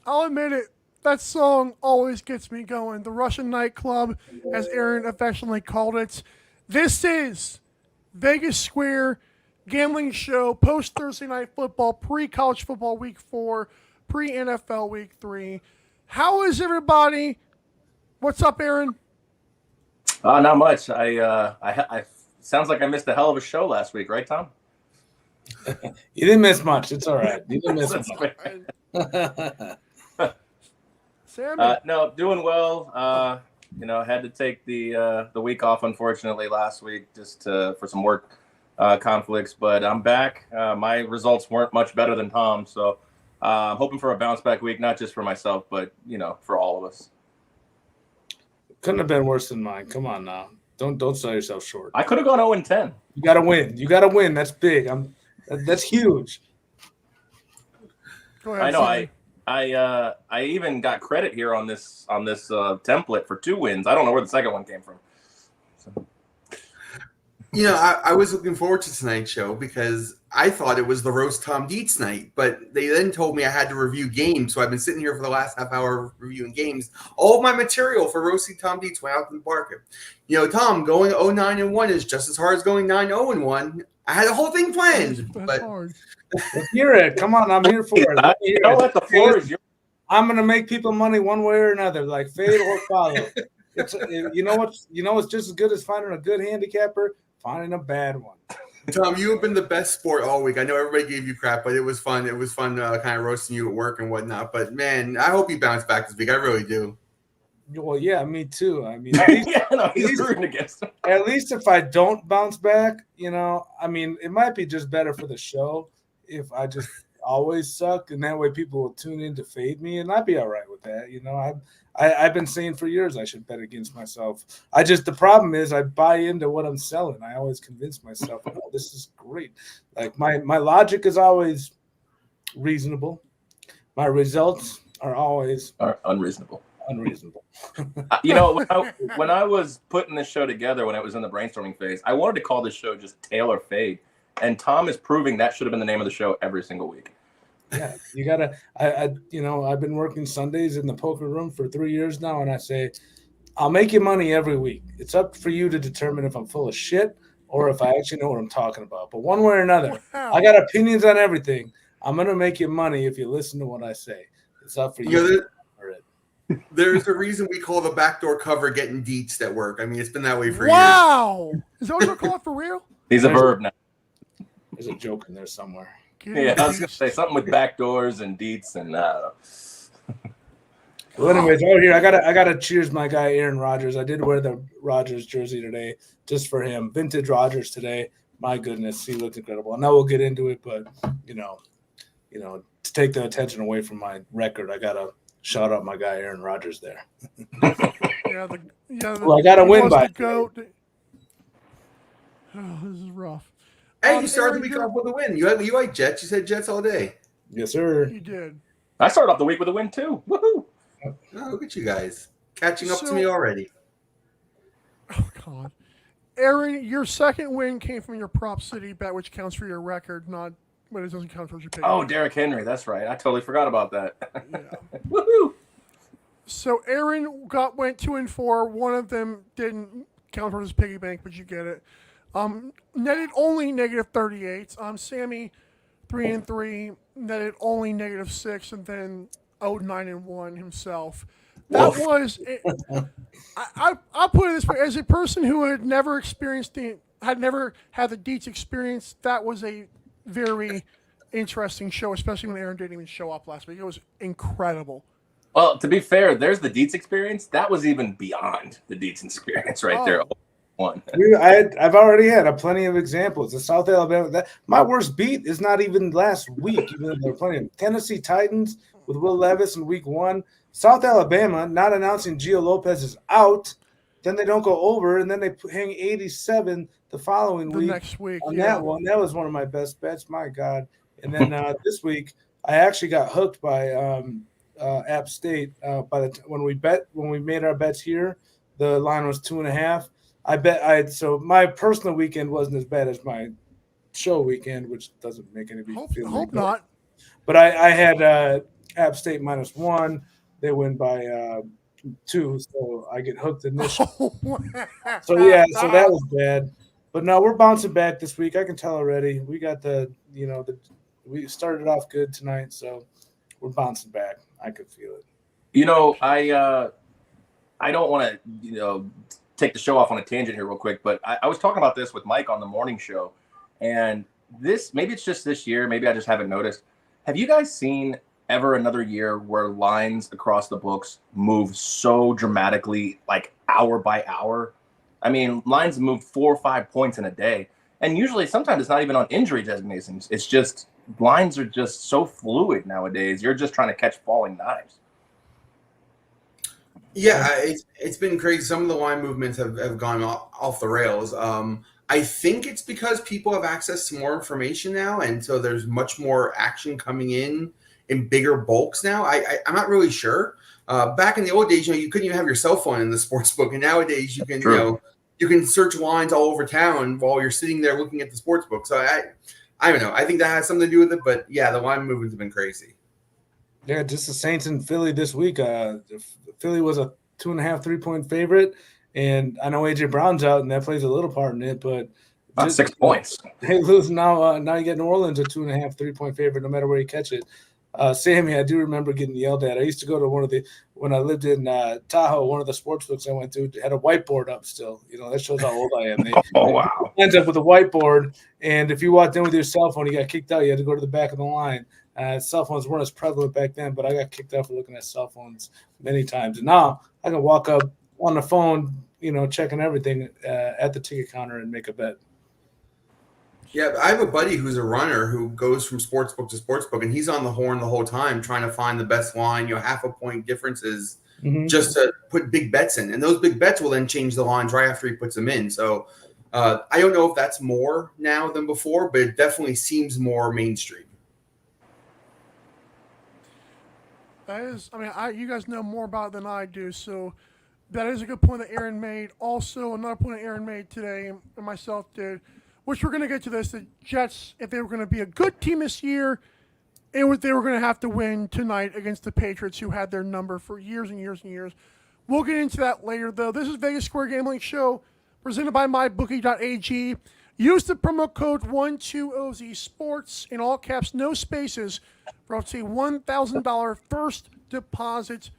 I'll admit it, that song always gets me going. The Russian nightclub, as Aaron affectionately called it. This is Vegas Square gambling show post Thursday night football, pre college football week 4, pre NFL week 3. How is everybody? What's up, Aaron? Not much. I sounds like I missed a hell of a show last week, right, Tom? You didn't miss much. It's all right. You didn't miss much. Sammy? No, doing well. Had to take the week off, unfortunately, last week just for some work conflicts. But I'm back. My results weren't much better than Tom's, so I'm hoping for a bounce back week, not just for myself, but for all of us. Couldn't have been worse than mine. Come on now. Don't sell yourself short. I could have gone 0-10. You got to win. You got to win. That's big. That's huge. Go ahead, I know. Sammy. I even got credit here on this template for 2 wins. I don't know where the second one came from. So. I was looking forward to tonight's show because I thought it was the roast Tom Dietz night, but they then told me I had to review games, so I've been sitting here for the last half hour reviewing games. All of my material for roasting Tom Dietz went out in the market. Tom, going 0-9-1 is just as hard as going 9-0-1. I had a whole thing planned, but hard. Let's hear it. Come on, I'm here for it. Let the floor is yours. I'm gonna make people money one way or another, like fade or follow. What's just as good as finding a good handicapper, finding a bad one. Tom, you have been the best sport all week. I know everybody gave you crap, but it was fun. It was fun kind of roasting you at work and whatnot. But man, I hope you bounce back this week. I really do. Well, yeah, me too. I mean, he's rooting against him. At least if I don't bounce back, it might be just better for the show if I just always suck, and that way people will tune in to fade me, and I'd be all right with that. I've been saying for years I should bet against myself. The problem is I buy into what I'm selling. I always convince myself, oh, this is great. Like my logic is always reasonable. My results are always unreasonable. When I was putting this show together, when it was in the brainstorming phase, I wanted to call this show just Tail or Fade. And Tom is proving that should have been the name of the show every single week. Yeah, you gotta. I've been working Sundays in the poker room for 3 years now, and I say, I'll make you money every week. It's up for you to determine if I'm full of shit or if I actually know what I'm talking about. But one way or another, Wow. I got opinions on everything. I'm gonna make you money if you listen to what I say. It's up for you. There's a reason we call the backdoor cover getting Dietz at work. I mean, it's been that way for years. Wow! Is that what you're calling for real? He's a verb now. There's a joke in there somewhere. Yeah, I was going to say something with backdoors and Dietz and Well, anyways, over here, I gotta cheers my guy Aaron Rodgers. I did wear the Rodgers jersey today just for him. Vintage Rodgers today. My goodness, he looked incredible. I know we'll get into it, but to take the attention away from my record, I gotta shout out my guy Aaron Rodgers there. Well, I gotta win by. Oh, this is rough. Hey, you started the week off with a win. You like Jets. You said Jets all day. Yes, sir. You did. I started off the week with a win too. Woohoo! Oh, look at you guys catching up to me already. Oh God, Aaron, your second win came from your Prop City bet, which counts for your record, not but it doesn't count towards your pay. Oh, Derrick Henry. That's right. I totally forgot about that. Yeah. Woohoo! So Aaron went 2-4. One of them didn't count towards his piggy bank, but you get it. Netted only -38. Sammy 3-3, netted only -6, and then 0-9-1 himself. That was. I'll put it this way: as a person who had never had the Dietz experience, that was a very interesting show, especially when Aaron didn't even show up last week. It was incredible. Well, to be fair, there's the Dietz experience. That was even beyond the Dietz experience right there. one. I've already had plenty of examples. The South Alabama. My worst beat is not even last week, even though there were plenty of Tennessee Titans with Will Levis in week 1. South Alabama not announcing Gio Lopez is out. Then they don't go over, and then they hang 87 the following week. Next week on that one. That was one of my best bets. My God. And then this week, I actually got hooked by App State. When we made our bets here, the line was 2.5. So my personal weekend wasn't as bad as my show weekend, which doesn't make anybody feel hope not. But I had App State -1. They win by 2, so I get hooked in this. So that was bad. But no, we're bouncing back this week. I can tell already. We got we started off good tonight, so we're bouncing back. I could feel it. I don't want to, take the show off on a tangent here real quick, but I was talking about this with Mike on the morning show, and maybe it's just this year, maybe I just haven't noticed. Have you guys seen ever another year where lines across the books move so dramatically, like hour by hour? I mean, lines move 4 or 5 points in a day, and usually sometimes it's not even on injury designations. It's just lines are just so fluid nowadays. You're just trying to catch falling knives. Yeah, it's been crazy. Some of the line movements have gone off the rails. I think it's because people have access to more information now, and so there's much more action coming in bigger bulks now. I'm not really sure. Back in the old days, you couldn't even have your cell phone in the sports book, and nowadays you can you can search lines all over town while you're sitting there looking at the sports book. So I don't know. I think that has something to do with it, but yeah, the line movements have been crazy. Yeah, just the Saints in Philly this week. Philly was a 2.5 3-point favorite, and I know AJ Brown's out, and that plays a little part in it. But about 6 points. They lose now. Now you get New Orleans a 2.5 3-point favorite, no matter where you catch it. Sammy, I do remember getting yelled at. I used to go to when I lived in Tahoe, one of the sports books I went to had a whiteboard up still. That shows how old I am. Wow. Ends up with a whiteboard, and if you walked in with your cell phone, you got kicked out. You had to go to the back of the line. Cell phones weren't as prevalent back then, but I got kicked out for looking at cell phones many times. And now I can walk up on the phone, checking everything at the ticket counter and make a bet. Yeah, I have a buddy who's a runner who goes from sportsbook to sportsbook, and he's on the horn the whole time trying to find the best line, half a point differences just to put big bets in. And those big bets will then change the lines right after he puts them in. So I don't know if that's more now than before, but it definitely seems more mainstream. That is, you guys know more about it than I do, so that is a good point that Aaron made. Also, another point that Aaron made today, and myself did, which we're going to get to this, the Jets, if they were going to be a good team this year, they were going to have to win tonight against the Patriots, who had their number for years and years and years. We'll get into that later, though. This is Vegas Square Gambling Show, presented by MyBookie.ag. Use the promo code 12OZSports, in all caps, no spaces, for up to $1,000 first deposit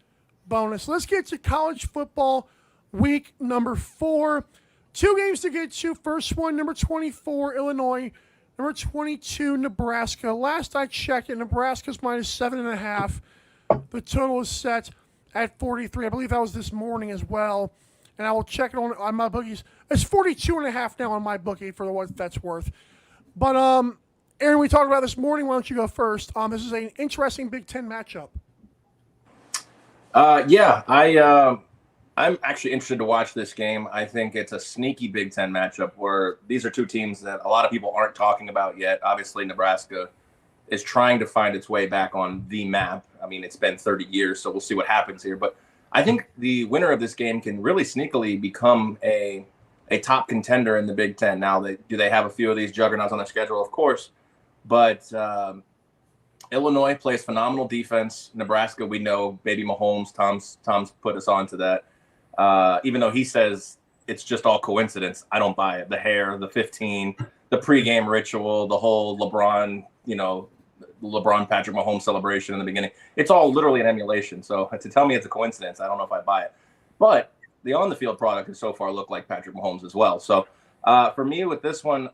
bonus. Let's get to college football week number 4. 2 games to get to. First one, number 24, Illinois. Number 22, Nebraska. Last I checked, Nebraska's -7.5. The total is set at 43. I believe that was this morning as well. And I will check it on my bookies. It's 42.5 now on my bookie for what that's worth. But Aaron, we talked about this morning. Why don't you go first? This is an interesting Big Ten matchup. I'm actually interested to watch this game. I think it's a sneaky Big Ten matchup where these are two teams that a lot of people aren't talking about yet. Obviously, Nebraska is trying to find its way back on the map. It's been 30 years, so we'll see what happens here. But I think the winner of this game can really sneakily become a top contender in the Big Ten. Now, do they have a few of these juggernauts on their schedule? Of course. But Illinois plays phenomenal defense. Nebraska, we know, baby Mahomes, Tom's put us on to that. Even though he says it's just all coincidence, I don't buy it. The hair, the 15, the pregame ritual, the whole LeBron Patrick Mahomes celebration in the beginning. It's all literally an emulation. So to tell me it's a coincidence, I don't know if I buy it. But the on-the-field product has so far looked like Patrick Mahomes as well. So for me with this one,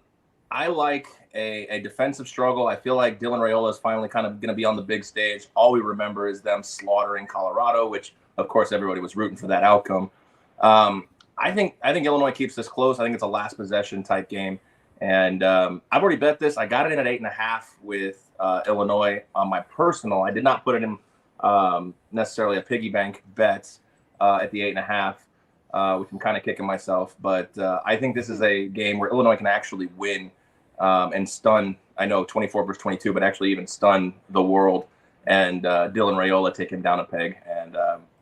I like a defensive struggle. I feel like Dylan Raiola is finally kind of going to be on the big stage. All we remember is them slaughtering Colorado, which, of course, everybody was rooting for that outcome. I think Illinois keeps this close. I think it's a last possession type game, and I've already bet this. I got it in at 8.5 with Illinois on my personal. I did not put it in necessarily a piggy bank bet at the 8.5, which I'm kind of kicking myself. But I think this is a game where Illinois can actually win and stun. I know 24 versus 22, but actually even stun the world. And Dylan Raiola take him down a peg. And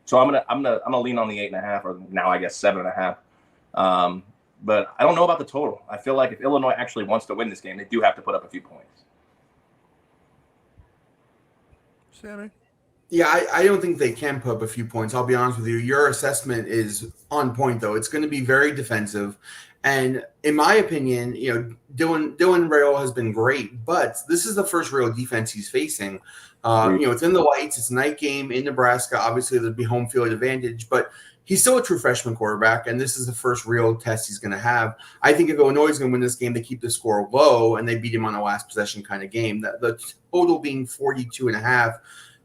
so I'm gonna lean on the 8.5, or now I guess 7.5. But I don't know about the total. I feel like if Illinois actually wants to win this game, they do have to put up a few points. Sammy? Yeah, I don't think they can put up a few points. I'll be honest with you. Your assessment is on point, though. It's going to be very defensive. And in my opinion, Dylan Raiola has been great, but this is the first real defense he's facing. It's in the lights. It's a night game in Nebraska. Obviously, there'll be home field advantage, but he's still a true freshman quarterback, and this is the first real test he's going to have. I think if Illinois is going to win this game, they keep the score low, and they beat him on a last possession kind of game. The total being 42.5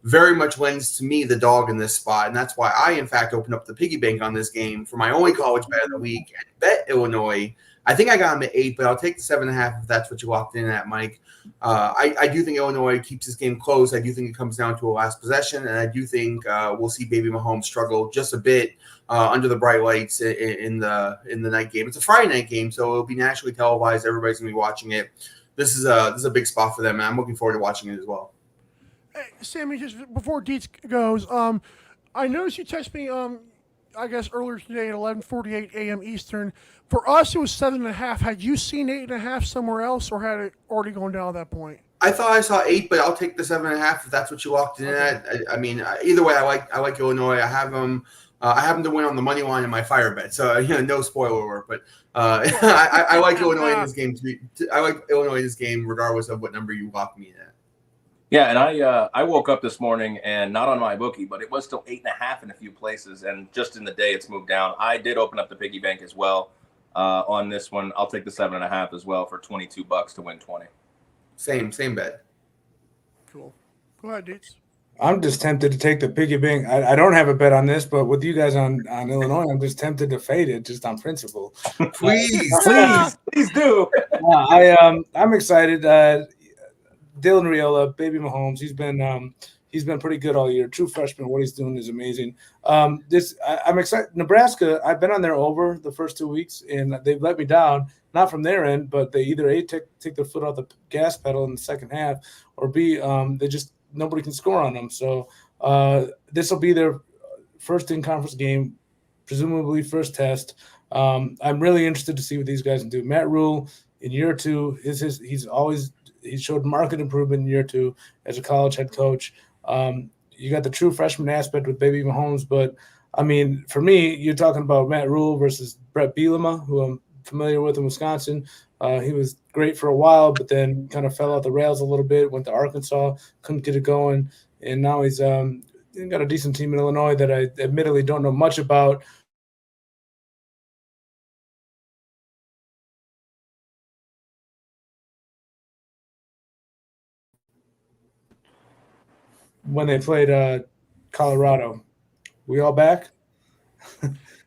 very much lends to me the dog in this spot, and that's why I, in fact, opened up the piggy bank on this game for my only college bet of the week and bet Illinois. I think I got him at 8, but I'll take the 7.5 if that's what you locked in at, Mike. I do think Illinois keeps this game close. I do think it comes down to a last possession, and I do think we'll see Baby Mahomes struggle just a bit under the bright lights in the night game. It's a Friday night game, so it'll be nationally televised. Everybody's gonna be watching it. This is a big spot for them, and I'm looking forward to watching it as well. Hey, Sammy, just before Dietz goes, I noticed you texted me, I guess earlier today at 11:48 a.m. Eastern. For us, it was 7.5. Had you seen 8.5 somewhere else, or had it already gone down at that point? I thought I saw 8, but I'll take the 7.5 if that's what you locked in at. I mean, either way, I like Illinois. I have them. I happen to win on the money line in my fire bet, so no spoiler alert. But I like Illinois in this game. I like Illinois in this game, regardless of what number you lock me in at. Yeah, and I woke up this morning and not on my bookie, but it was still 8.5 in a few places, and just in the day it's moved down. I did open up the piggy bank as well on this one. I'll take the 7.5 as well for $22 to win 20. Same bet. Cool. Go ahead, Dietz. I'm just tempted to take the piggy bank. I don't have a bet on this, but with you guys on Illinois, I'm just tempted to fade it just on principle. Please do. I'm excited. Dylan Raiola, Baby Mahomes, he's been pretty good all year. True freshman, what he's doing is amazing. I'm excited. Nebraska, I've been on their over the first 2 weeks, and they've let me down. Not from their end, but they either A, take their foot off the gas pedal in the second half, or B, nobody can score on them. So this will be their first in-conference game, presumably first test. I'm really interested to see what these guys can do. Matt Rule in year 2 he showed market improvement in year 2 as a college head coach. You got the true freshman aspect with Baby Mahomes, but I mean, for me, you're talking about Matt Rule versus Brett Bielema, who I'm familiar with in Wisconsin. He was great for a while, but then kind of fell off the rails a little bit, went to Arkansas, couldn't get it going, and now he's got a decent team in Illinois that I admittedly don't know much about. When they played Colorado. We all back?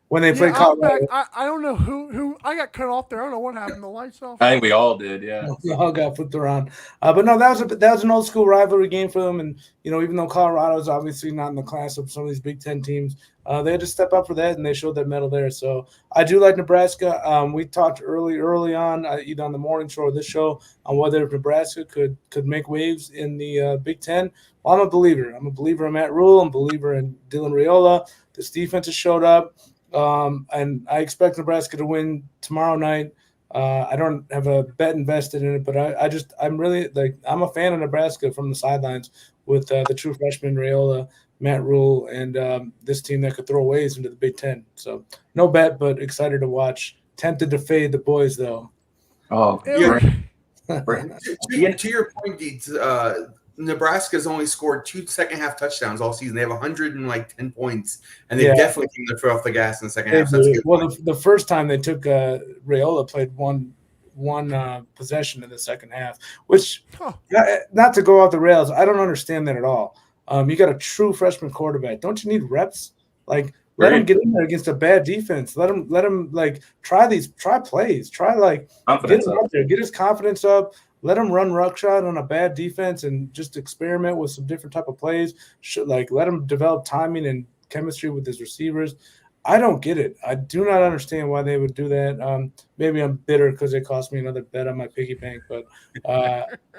When they played Colorado. I don't know who I got cut off there. I don't know what happened. The lights off. I think we all did, yeah. We all got flipped around. But no, that was an old school rivalry game for them. And, even though Colorado is obviously not in the class of some of these Big Ten teams, they had to step up for that, and they showed that medal there. So I do like Nebraska. We talked early on, either on the morning show or this show, on whether Nebraska could make waves in the Big Ten. Well, I'm a believer. I'm a believer in Matt Rule. I'm a believer in Dylan Raiola. This defense has showed up. And I expect Nebraska to win tomorrow night. I don't have a bet invested in it, but I'm really I'm a fan of Nebraska from the sidelines with the true freshman Raiola, Matt Rule, and this team that could throw waves into the Big Ten. So no bet, but excited to watch. Tempted to fade the boys though. Oh, yeah. To your point, Dietz, Nebraska's only scored 2 second-half touchdowns all season. They have 110 points, and they definitely came to throw off the gas in the second half. So that's good. Well, the first time they took Raiola played one possession in the second half, which not to go off the rails, I don't understand that at all. You got a true freshman quarterback. Don't you need reps? Like Let him get in there against a bad defense. Let him like try plays. Get him up there, get his confidence up. Let him run ruck shot on a bad defense and just experiment with some different type of plays. Let him develop timing and chemistry with his receivers. I don't get it. I do not understand why they would do that. Maybe I'm bitter because it cost me another bet on my piggy bank, but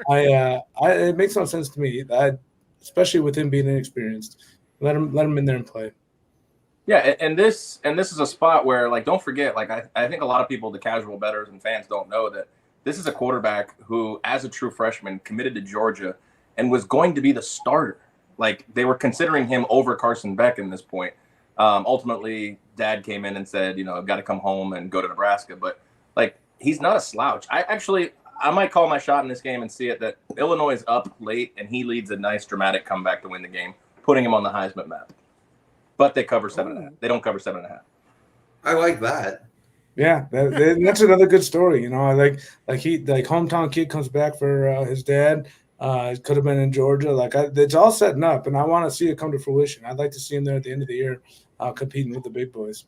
it makes no sense to me. Especially with him being inexperienced. Let him in there and play. Yeah, and this is a spot where, like, don't forget, like, I think a lot of people, the casual bettors and fans, don't know that this is a quarterback who, as a true freshman, committed to Georgia and was going to be the starter. Like, they were considering him over Carson Beck in this point. Ultimately, Dad came in and said, I've got to come home and go to Nebraska. But, like, he's not a slouch. I might call my shot in this game and see it that Illinois is up late and he leads a nice dramatic comeback to win the game, putting him on the Heisman map. But they cover 7.5. They don't cover 7.5. I like that. Yeah, that's another good story. Like hometown kid comes back for his dad. It could have been in Georgia. It's all setting up, and I want to see it come to fruition. I'd like to see him there at the end of the year, competing with the big boys.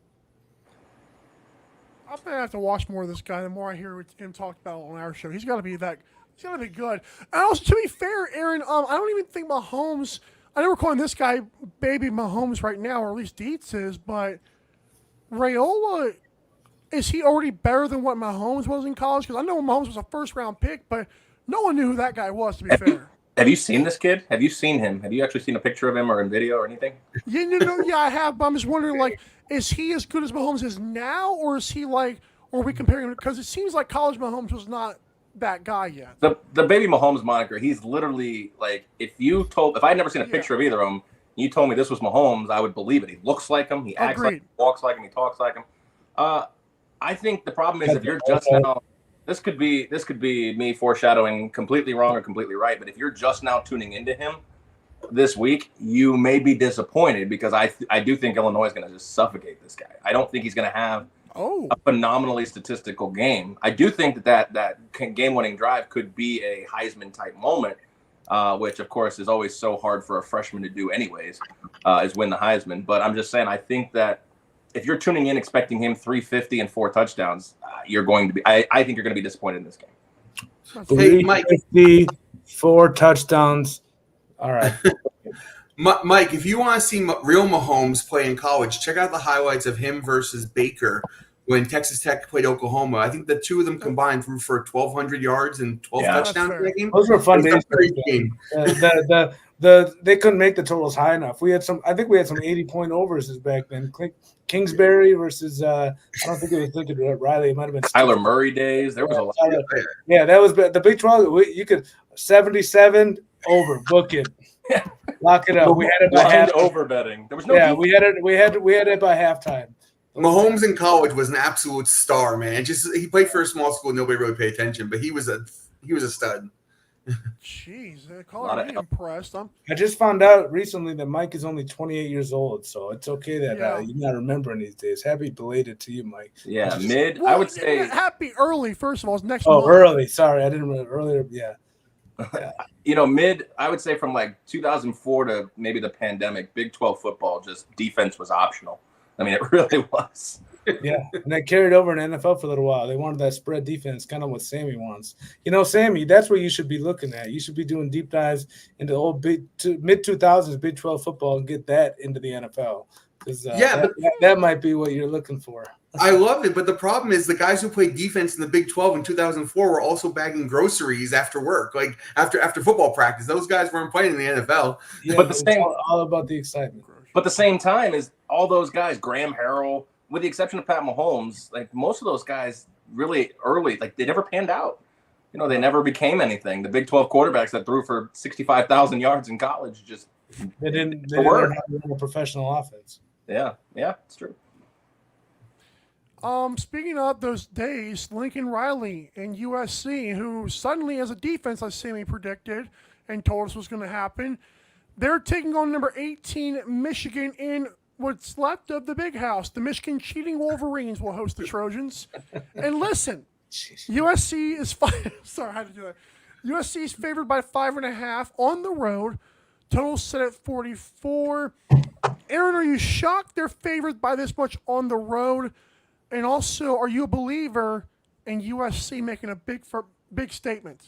I'm gonna have to watch more of this guy. The more I hear him talk about on our show, he's got to be good. And also, to be fair, Aaron, I don't even think Mahomes. I know we're calling this guy Baby Mahomes right now, or at least Dietz is, but Raiola, is he already better than what Mahomes was in college? Because I know Mahomes was a first-round pick, but no one knew who that guy was, to be fair. Have you seen this kid? Have you seen him? Have you actually seen a picture of him or in video or anything? Yeah, I have, but I'm just wondering, is he as good as Mahomes is now, or is he or are we comparing him? Because it seems like college Mahomes was not that guy yet. The Baby Mahomes moniker, he's literally if I'd never seen a picture of either of them, you told me this was Mahomes, I would believe it. He looks like him, he acts like him, walks like him, he talks like him. I think the problem is if you're just now, this could be me foreshadowing completely wrong or completely right, but if you're just now tuning into him this week, you may be disappointed because I do think Illinois is going to just suffocate this guy. I don't think he's going to have a phenomenally statistical game. I do think that game-winning drive could be a Heisman-type moment, which, of course, is always so hard for a freshman to do anyways, is win the Heisman. But I'm just saying, I think that if you're tuning in expecting him 350 and 4 touchdowns, you're going to be – I think you're going to be disappointed in this game. Hey, Mike. 4 touchdowns. All right. Mike, if you want to see real Mahomes play in college, check out the highlights of him versus Baker when Texas Tech played Oklahoma. I think the two of them combined threw for 1,200 yards and 12 touchdowns in that game. Those were fun days. They couldn't make the totals high enough. I think we had some 80-point overs back then. Kingsbury versus I don't think it was Lincoln Riley. It might have been Tyler Murray days. There was a lot. Yeah, that was the Big 12. You could 77 over, book it. Lock it up. We had it by half over betting. There was no. Yeah, we had it by halftime. Mahomes in college was an absolute star, man. He played for a small school, nobody really paid attention, but he was a stud. Jeez, I'm impressed. I just found out recently that Mike is only 28 years old, so it's okay that you're not remembering these days. Happy belated to you, Mike. Yeah, I would say happy early. First of all, it's next month. Oh, early. Sorry, I didn't remember earlier. Yeah. I would say from 2004 to maybe the pandemic, Big 12 football, just defense was optional. I mean, it really was. Yeah, and that carried over in NFL for a little while. They wanted that spread defense, kind of what Sammy wants. Sammy, that's what you should be looking at. You should be doing deep dives into old mid-2000s Big 12 football and get that into the NFL. Because that might be what you're looking for. I love it, but the problem is the guys who played defense in the Big 12 in 2004 were also bagging groceries after work, after football practice. Those guys weren't playing in the NFL. Yeah, but all about the excitement. But at the same time, is all those guys, Graham Harrell, with the exception of Pat Mahomes, most of those guys really early, they never panned out. They never became anything. The Big 12 quarterbacks that threw for 65,000 yards in college they didn't have a professional offense. Yeah, it's true. Speaking of those days, Lincoln Riley and USC, who suddenly as a defense, as Sammy predicted and told us was going to happen, they're taking on number 18 Michigan in what's left of the Big House. The Michigan Cheating Wolverines will host the Trojans. And listen, USC is sorry, I had to do that. USC is favored by 5.5 on the road. Total set at 44. Aaron, are you shocked they're favored by this much on the road? And also, are you a believer in USC making a big statement?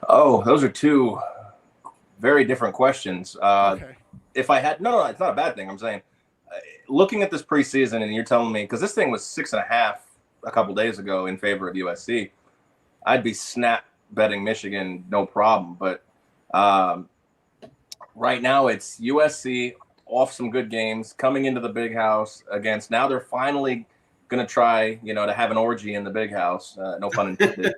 Oh, those are two very different questions. Okay. If I had no, it's not a bad thing. I'm saying, looking at this preseason, and you're telling me because this thing was 6.5 a couple days ago in favor of USC, I'd be snap betting Michigan, no problem. But right now, it's USC off some good games coming into the big house against. Now they're finally going to try, to have an orgy in the big house. No pun intended.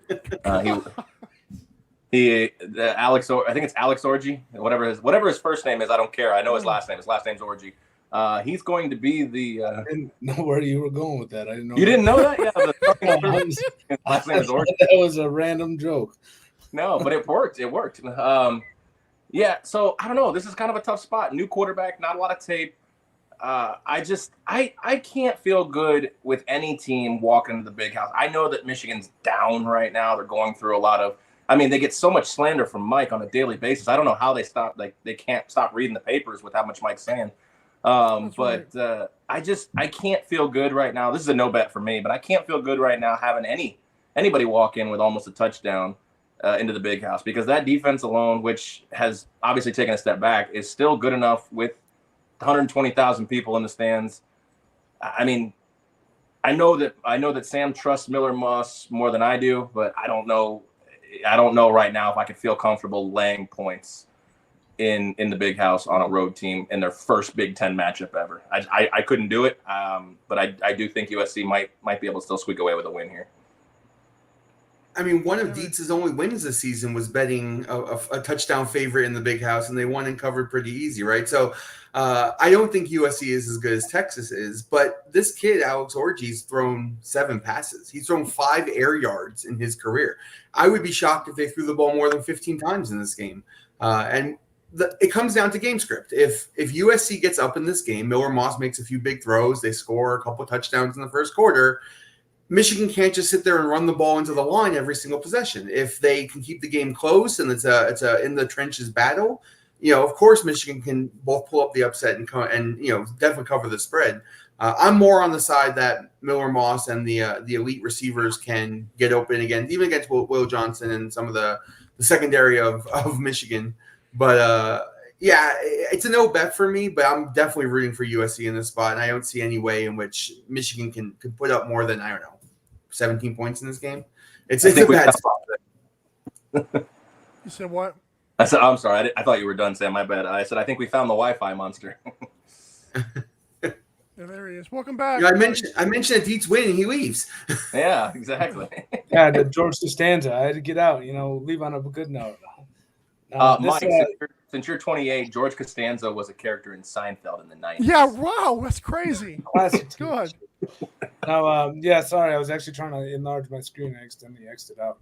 Alex, I think it's Alex Orgy, whatever his first name is. I don't care. I know his last name. His last name's Orgy. He's going to be the. I didn't know where you were going with that. I didn't know. You didn't know that? Yeah. His last name is Orgy. That was a random joke. No, but it worked. It worked. Yeah. So I don't know. This is kind of a tough spot. New quarterback, not a lot of tape. I can't feel good with any team walking into the big house. I know that Michigan's down right now. They're going through a lot of. I mean, they get so much slander from Mike on a daily basis. I don't know how they stop. Like they can't stop reading the papers with how much Mike's saying. But I can't feel good right now. This is a no bet for me, but I can't feel good right now having anybody walk in with almost a touchdown into the big house because that defense alone, which has obviously taken a step back, is still good enough with 120,000 people in the stands. I mean, I know that Sam trusts Miller Moss more than I do, but I don't know right now if I could feel comfortable laying points in the big house on a road team in their first Big Ten matchup ever. I couldn't do it, but I do think USC might be able to still squeak away with a win here. I mean, one of Dietz's only wins this season was betting a touchdown favorite in the big house, and they won and covered pretty easy, right? So I don't think USC is as good as Texas is, but this kid, Alex Orgy's thrown 7 passes. He's thrown 5 air yards in his career. I would be shocked if they threw the ball more than 15 times in this game. It comes down to game script. If USC gets up in this game, Miller Moss makes a few big throws, they score a couple touchdowns in the first quarter, Michigan can't just sit there and run the ball into the line every single possession. If they can keep the game close and it's a in the trenches battle, of course Michigan can both pull up the upset and definitely cover the spread. I'm more on the side that Miller Moss and the elite receivers can get open again, even against Will Johnson and some of the secondary of Michigan. But yeah, it's a no bet for me, but I'm definitely rooting for USC in this spot, and I don't see any way in which Michigan can put up more than, 17 points in this game. It's a bad spot. You said what? I said, I'm sorry. I thought you were done, Sam. My bad. I said, I think we found the Wi-Fi monster. Yeah, there he is. Welcome back. I mentioned that Dietz win and he leaves. Yeah, exactly. Yeah, the George Costanza. I had to get out, leave on a good note. Mike, since you're 28, George Costanza was a character in Seinfeld in the 90s. Yeah, wow, that's crazy. Classic. Good. No, sorry, I was actually trying to enlarge my screen. I accidentally exited out.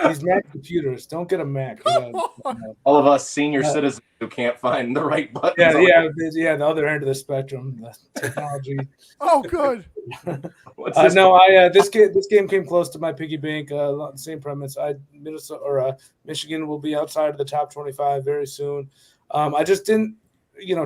These Mac computers, don't get a Mac. All of us senior citizens who can't find the right button. Yeah, the other end of the spectrum, the technology. Oh, good. This game came close to my piggy bank. Same premise. Michigan will be outside of the top 25 very soon. I just didn't,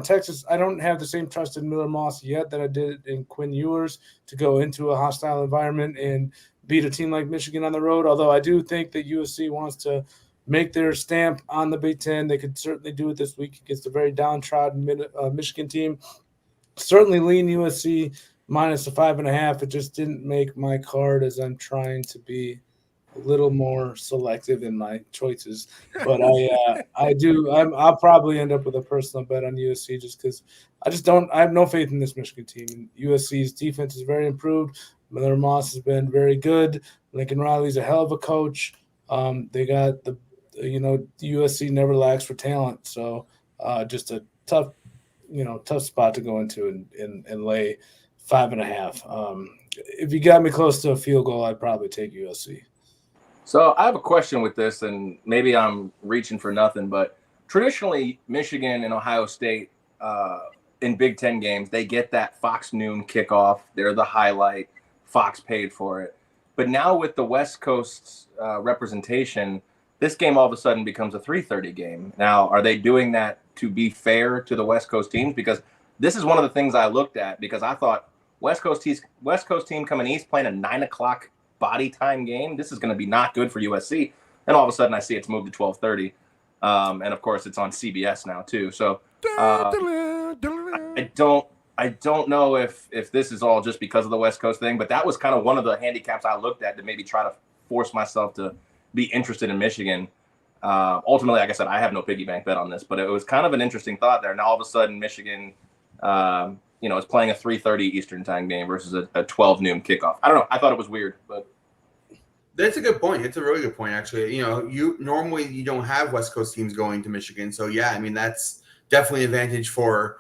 Texas. I don't have the same trust in Miller Moss yet that I did in Quinn Ewers to go into a hostile environment and beat a team like Michigan on the road. Although I do think that USC wants to make their stamp on the Big Ten. They could certainly do it this week against a very downtrodden Michigan team. Certainly lean USC minus the 5.5. It just didn't make my card as I'm trying to be a little more selective in my choices. But I'll probably end up with a personal bet on USC just because I have no faith in this Michigan team. And USC's defense is very improved. Miller Moss has been very good. Lincoln Riley's a hell of a coach. They got USC never lacks for talent. So just a tough spot to go into and lay 5.5. If you got me close to a field goal, I'd probably take USC. So I have a question with this, and maybe I'm reaching for nothing, but traditionally Michigan and Ohio State in Big Ten games, they get that Fox noon kickoff. They're the highlight. Fox paid for it. But now with the West Coast representation, this game all of a sudden becomes a 3:30 game. Now, are they doing that to be fair to the West Coast teams? Because this is one of the things I looked at, because I thought West Coast team coming east playing a 9 o'clock body time game. This is going to be not good for USC. And all of a sudden I see it's moved to 12:30. And of course it's on CBS now too. So I don't know if this is all just because of the West Coast thing, but that was kind of one of the handicaps I looked at to maybe try to force myself to be interested in Michigan. Ultimately, like I said, I have no piggy bank bet on this, but it was kind of an interesting thought there. Now all of a sudden Michigan, is playing a 3:30 Eastern time game versus a 12 noon kickoff. I don't know. I thought it was weird, but that's a good point. It's a really good point, actually. You normally don't have West Coast teams going to Michigan, so yeah, I mean that's definitely an advantage for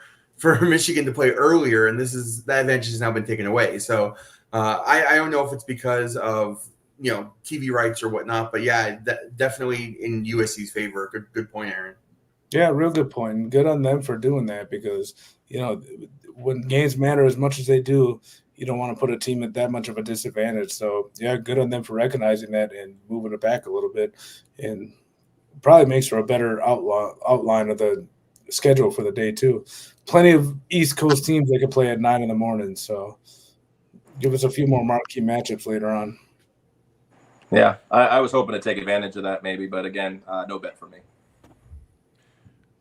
Michigan to play earlier, and that advantage has now been taken away. So I don't know if it's because of TV rights or whatnot, but yeah, definitely in USC's favor. Good point, Aaron. Yeah, real good point. Good on them for doing that, because when games matter as much as they do, you don't want to put a team at that much of a disadvantage. So yeah, good on them for recognizing that and moving it back a little bit, and probably makes for a better outline of the schedule for the day too. Plenty of East Coast teams that could play at 9 a.m. So give us a few more marquee matchups later on. Yeah, I was hoping to take advantage of that maybe, but again, no bet for me.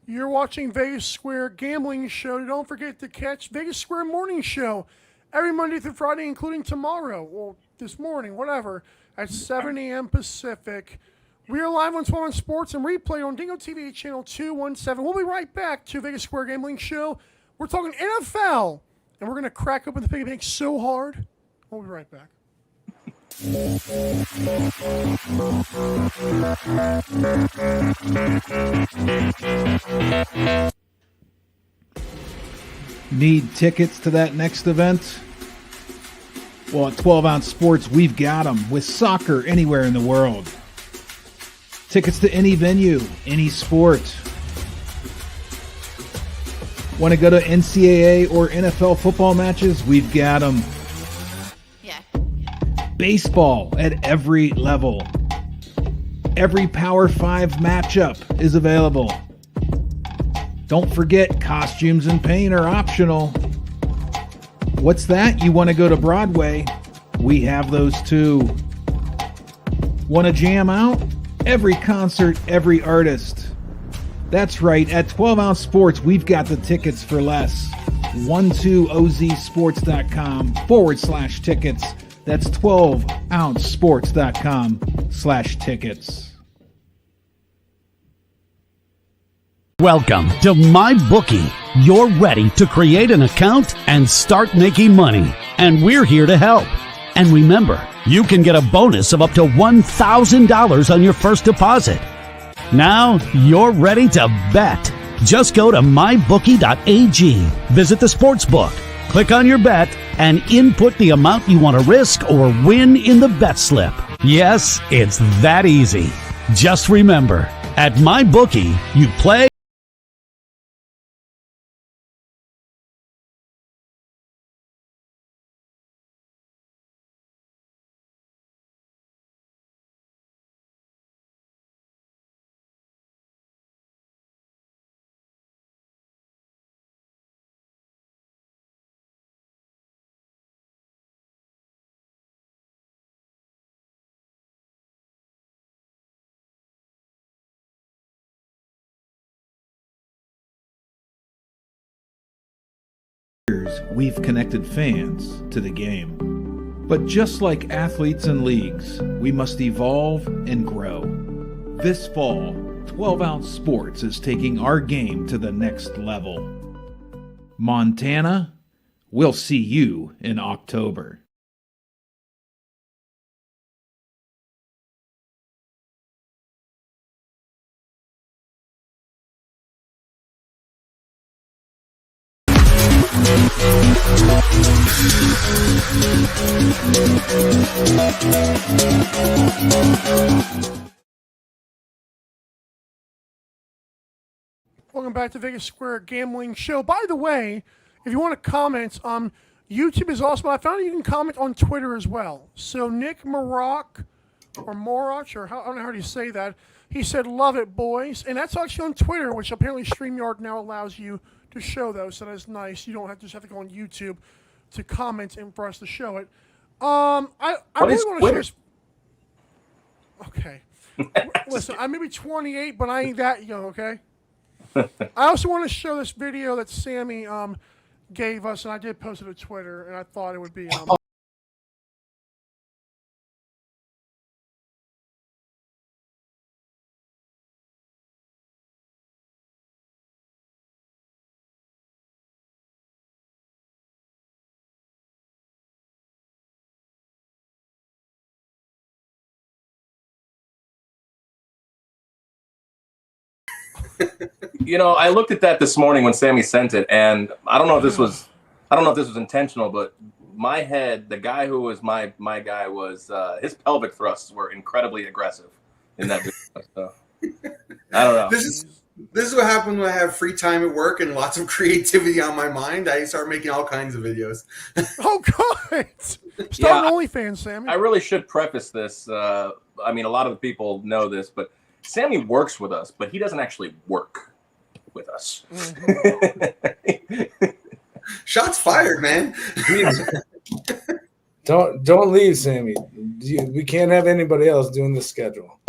You're watching Vegas Square Gambling Show. Don't forget to catch Vegas Square Morning Show every Monday through Friday, including tomorrow, or this morning, whatever, at 7 a.m. Pacific. We are live on 12 on Sports and replay on Dingo TV channel 217. We'll be right back to Vegas Square Gambling Show. We're talking NFL, and we're going to crack open the piggy bank so hard. We'll be right back. Need tickets to that next event? Well, at 12 Ounce Sports, we've got them with soccer anywhere in the world. Tickets to any venue, any sport. Want to go to NCAA or NFL football matches? We've got them. Baseball at every level. Every Power 5 matchup is available. Don't forget, costumes and paint are optional. What's that? You want to go to Broadway? We have those too. Want to jam out? Every concert, every artist. That's right, at 12 Ounce Sports, we've got the tickets for less. 12ozsports.com/tickets. That's 12ouncesports.com/tickets. Welcome to MyBookie. You're ready to create an account and start making money. And we're here to help. And remember, you can get a bonus of up to $1,000 on your first deposit. Now you're ready to bet. Just go to mybookie.ag, visit the sportsbook, click on your bet, and input the amount you want to risk or win in the bet slip. Yes, it's that easy. Just remember, at MyBookie, you play. We've connected fans to the game. But just like athletes and leagues, we must evolve and grow. This fall, 12 Ounce Sports is taking our game to the next level. Montana, we'll see you in October. Welcome back to Vegas Square Gambling Show. By the way, if you want to comment, YouTube is awesome. I found you can comment on Twitter as well. So Nick Maroc or Morach, or I don't know how do you say that. He said, "Love it, boys," and that's actually on Twitter, which apparently StreamYard now allows you to show those. So that's nice. You don't just have to go on YouTube to comment and for us to show it. I What is really want to Twitter? Okay. Listen, I may be 28, but I ain't that young. Okay. I also want to show this video that Sammy gave us, and I did post it to Twitter, and I thought it would be. You know, I looked at that this morning when Sammy sent it, and I don't know if this was intentional, but my head, the guy who was my guy was his pelvic thrusts were incredibly aggressive in that video. So I don't know. This is what happens when I have free time at work and lots of creativity on my mind. I start making all kinds of videos. Oh, God! Start Yeah, an OnlyFans, Sammy. I really should preface this. I mean, a lot of the people know this, but Sammy works with us, but he doesn't actually work with us. Shots fired, man. Don't leave, Sammy. We can't have anybody else doing the schedule.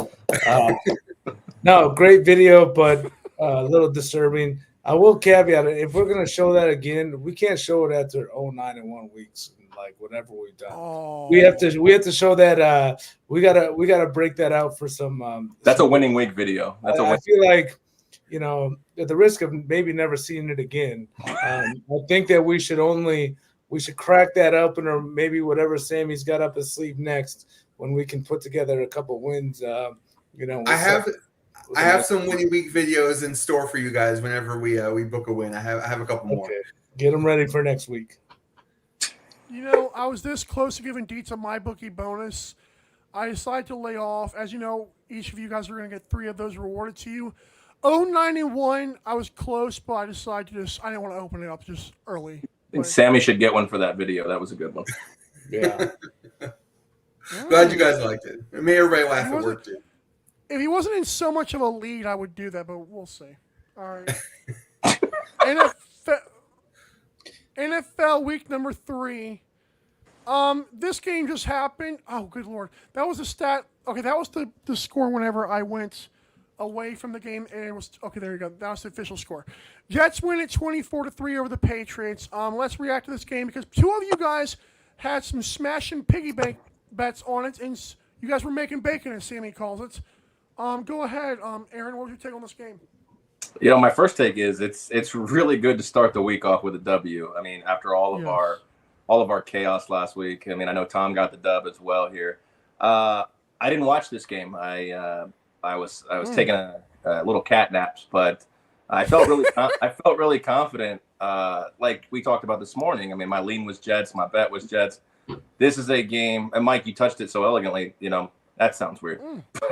No, great video, but a little disturbing. I will caveat it. If we're going to show that again, we can't show it after 9-1 weeks, like whatever we've done. Oh. We have to show that we gotta break that out for some. That's a winning week video. That's I feel like, you know, at the risk of maybe never seeing it again, I think that we should crack that open, or maybe whatever Sammy's got up his sleeve next when we can put together a couple wins. You know, I have some winning week videos in store for you guys whenever we book a win. I have a couple more. Okay. Get them ready for next week. You know, I was this close to giving Dietz a MyBookie bonus. I decided to lay off. As you know, each of you guys are going to get 3 of those rewarded to you. 9-1, I was close, but I decided I didn't want to open it up just early. I think Sammy should get one for that video. That was a good one. Yeah. Glad you guys liked it. It made everybody laugh at work too. If he wasn't in so much of a lead, I would do that, but we'll see. All right. NFL week number 3. This game just happened. Oh, good Lord. That was the stat. Okay, that was the score whenever I went away from the game. And it was, okay, there you go. That was the official score. Jets win at 24-3 over the Patriots. Let's react to this game because 2 of you guys had some smashing piggy bank bets on it, and you guys were making bacon, as Sammy calls it. Go ahead, Aaron. What was your take on this game? You know, my first take is it's really good to start the week off with a W. I mean, after all of our chaos last week. I mean, I know Tom got the dub as well here. I didn't watch this game. I was taking a little cat naps, but I felt really confident. Like we talked about this morning. I mean, my lean was Jets, my bet was Jets. This is a game, and Mike, you touched it so elegantly. You know, that sounds weird.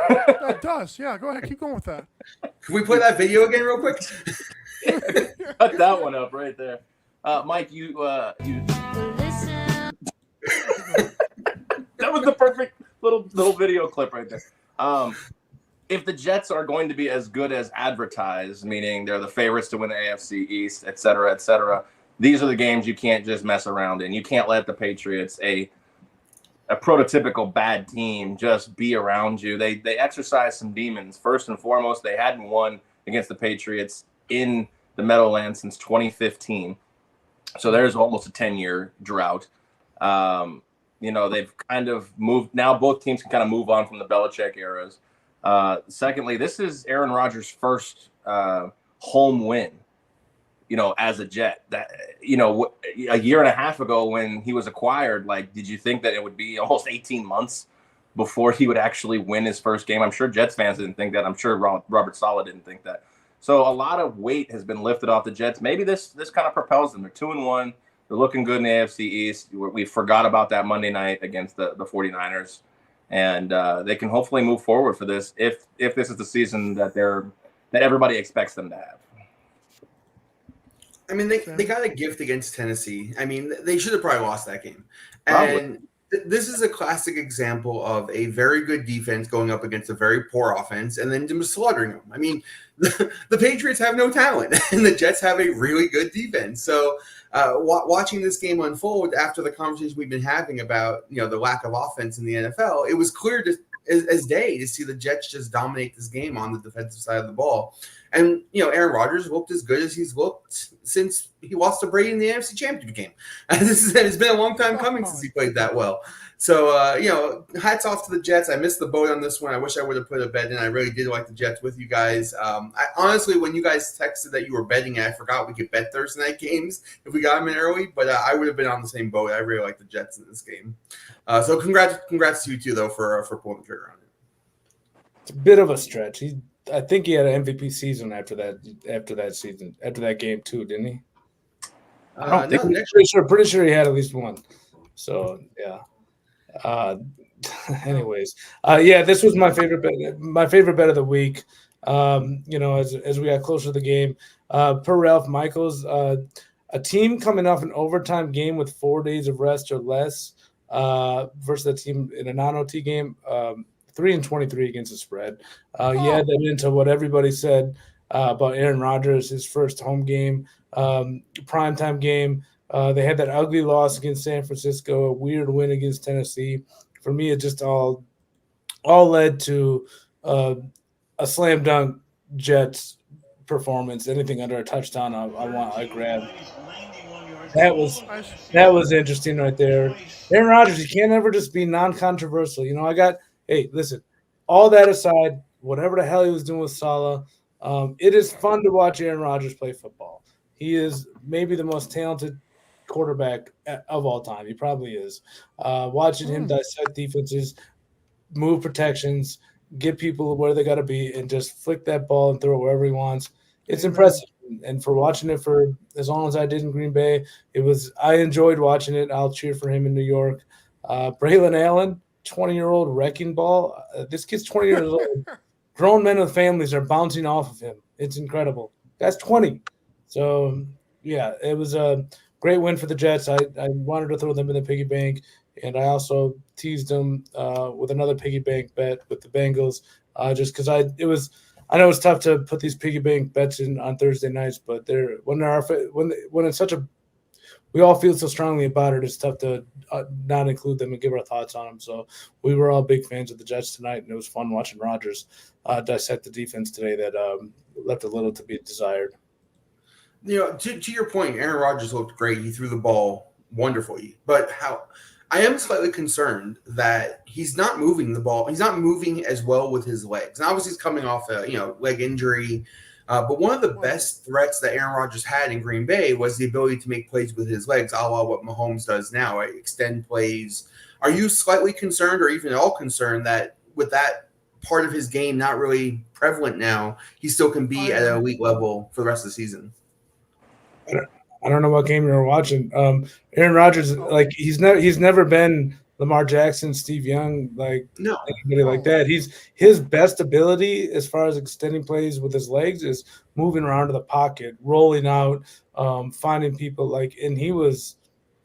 That does. Yeah, go ahead. Keep going with that. Can we play that video again real quick? Cut that one up right there. Mike, you that was the perfect little video clip right there. If the Jets are going to be as good as advertised, meaning they're the favorites to win the AFC East, et cetera, these are the games you can't just mess around in. You can't let the Patriots, a prototypical bad team, just be around you. They exercise some demons. First and foremost, they hadn't won against the Patriots in the Meadowlands since 2015. So there's almost a 10-year drought. You know, they've kind of moved. Now both teams can kind of move on from the Belichick eras. Secondly, this is Aaron Rodgers' first home win, you know, as a Jet. That, you know, a year and a half ago when he was acquired, like, did you think that it would be almost 18 months before he would actually win his first game? I'm sure Jets fans didn't think that. I'm sure Robert Saleh didn't think that. So a lot of weight has been lifted off the Jets. Maybe this kind of propels them. They're 2-1. They're looking good in the AFC East. We forgot about that Monday night against the 49ers. And they can hopefully move forward for this if this is the season that everybody expects them to have. I mean, they got a gift against Tennessee. I mean, they should have probably lost that game. Probably. And This is a classic example of a very good defense going up against a very poor offense and then just slaughtering them. I mean, the Patriots have no talent, and the Jets have a really good defense. So watching this game unfold after the conversation we've been having about the lack of offense in the NFL, it was clear as day to see the Jets just dominate this game on the defensive side of the ball. And, Aaron Rodgers looked as good as he's looked since he lost to Brady in the NFC Championship game. And it's been a long time coming since he played that well. So, hats off to the Jets. I missed the boat on this one. I wish I would have put a bet in. I really did like the Jets with you guys. Honestly, when you guys texted that you were betting, I forgot we could bet Thursday night games if we got them in early. But I would have been on the same boat. I really like the Jets in this game. So congrats to you two, though, for pulling the trigger on it. It's a bit of a stretch. I think he had an MVP season after that game too, didn't he? I don't think. Pretty sure he had at least one. So yeah. Anyways, this was my favorite bet. My favorite bet of the week. As we got closer to the game, per Ralph Michaels, a team coming off an overtime game with 4 days of rest or less versus a team in a non-OT game. 3-23 against the spread. You add that into what everybody said about Aaron Rodgers, his first home game, primetime game. They had that ugly loss against San Francisco, a weird win against Tennessee. For me, it just all led to a slam dunk Jets performance. Anything under a touchdown, I grab. That was interesting right there. Aaron Rodgers, you can't ever just be non-controversial. Hey, listen, all that aside, whatever the hell he was doing with Saleh, it is fun to watch Aaron Rodgers play football. He is maybe the most talented quarterback of all time. He probably is. Watching him dissect defenses, move protections, get people where they got to be, and just flick that ball and throw it wherever he wants. It's impressive. And for watching it for as long as I did in Green Bay, I enjoyed watching it. I'll cheer for him in New York. Braylon Allen, 20-year-old wrecking ball. This kid's 20 years old. Grown men with families are bouncing off of him. It's incredible. That's 20. So, yeah, it was a great win for the Jets. I wanted to throw them in the piggy bank, and I also teased them with another piggy bank bet with the Bengals just because I know it's tough to put these piggy bank bets in on Thursday nights, but when it's such a we all feel so strongly about it, it's tough to not include them and give our thoughts on them. So we were all big fans of the Jets tonight, and it was fun watching Rodgers dissect the defense today that left a little to be desired. To your point, Aaron Rodgers looked great. He threw the ball wonderfully. But I am slightly concerned that he's not moving the ball. He's not moving as well with his legs. And obviously he's coming off a leg injury. But one of the best threats that Aaron Rodgers had in Green Bay was the ability to make plays with his legs, a la what Mahomes does now, right? Extend plays. Are you slightly concerned or even at all concerned that with that part of his game not really prevalent now, he still can be at an elite level for the rest of the season? I don't know what game you were watching. Aaron Rodgers, he's never been Lamar Jackson, Steve Young, anybody like that. His best ability as far as extending plays with his legs is moving around to the pocket, rolling out, finding people and he was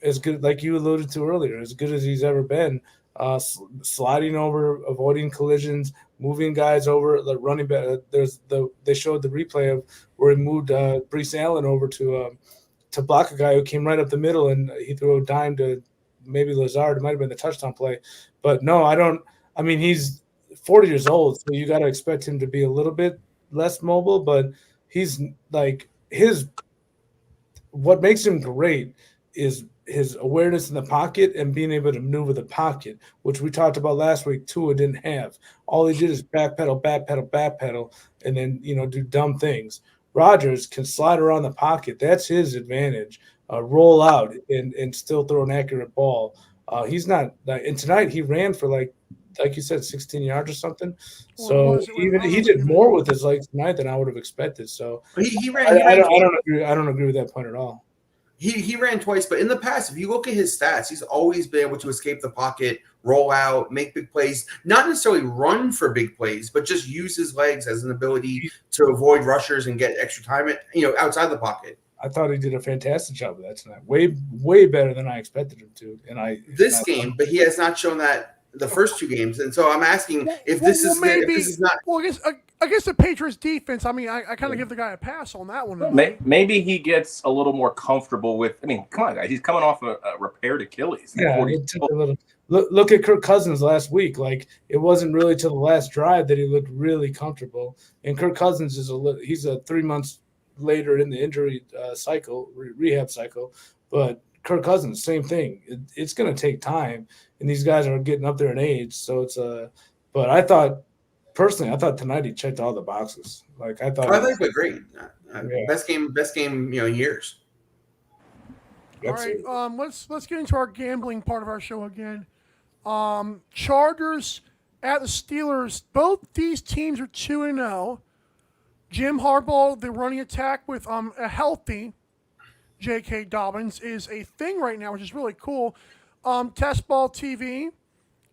as good, like you alluded to earlier, as good as he's ever been. Sliding over, avoiding collisions, moving guys over, the running back. They showed the replay of where he moved Breece Allen over to block a guy who came right up the middle, and he threw a dime to maybe Lazard. It might have been the touchdown play, but no, I don't. I mean, he's 40 years old, so you got to expect him to be a little bit less mobile. But he's what makes him great is his awareness in the pocket and being able to maneuver the pocket, which we talked about last week. Tua didn't have. All he did is backpedal, and then do dumb things. Rodgers can slide around the pocket. That's his advantage. Roll out and still throw an accurate ball. He's not. And tonight he ran for like you said, 16 yards or something. So he did more with his legs tonight than I would have expected. So he ran. I don't agree with that point at all. He ran twice, but in the past, if you look at his stats, he's always been able to escape the pocket, roll out, make big plays, not necessarily run for big plays, but just use his legs as an ability to avoid rushers and get extra time outside the pocket. I thought he did a fantastic job of that tonight. Way better than I expected him to. This game, but he has not shown that the first two games. And so I'm asking if this is not. Well, against the Patriots defense, I mean, I kind of give the guy a pass on that one. Maybe he gets a little more comfortable with. I mean, come on, guys. He's coming off a repaired Achilles. Yeah, look at Kirk Cousins last week. Like, it wasn't really till the last drive that he looked really comfortable. And Kirk Cousins he's 3 months later in the injury cycle, rehab cycle. But Kirk Cousins, same thing. It's going to take time, and these guys are getting up there in age. So it's but I thought tonight he checked all the boxes. Like, I thought he played great. Best game in years. All right, let's get into our gambling part of our show again. Chargers at the Steelers. Both these teams are 2-0. Jim Harbaugh, the running attack with a healthy J.K. Dobbins is a thing right now, which is really cool. Test Ball TV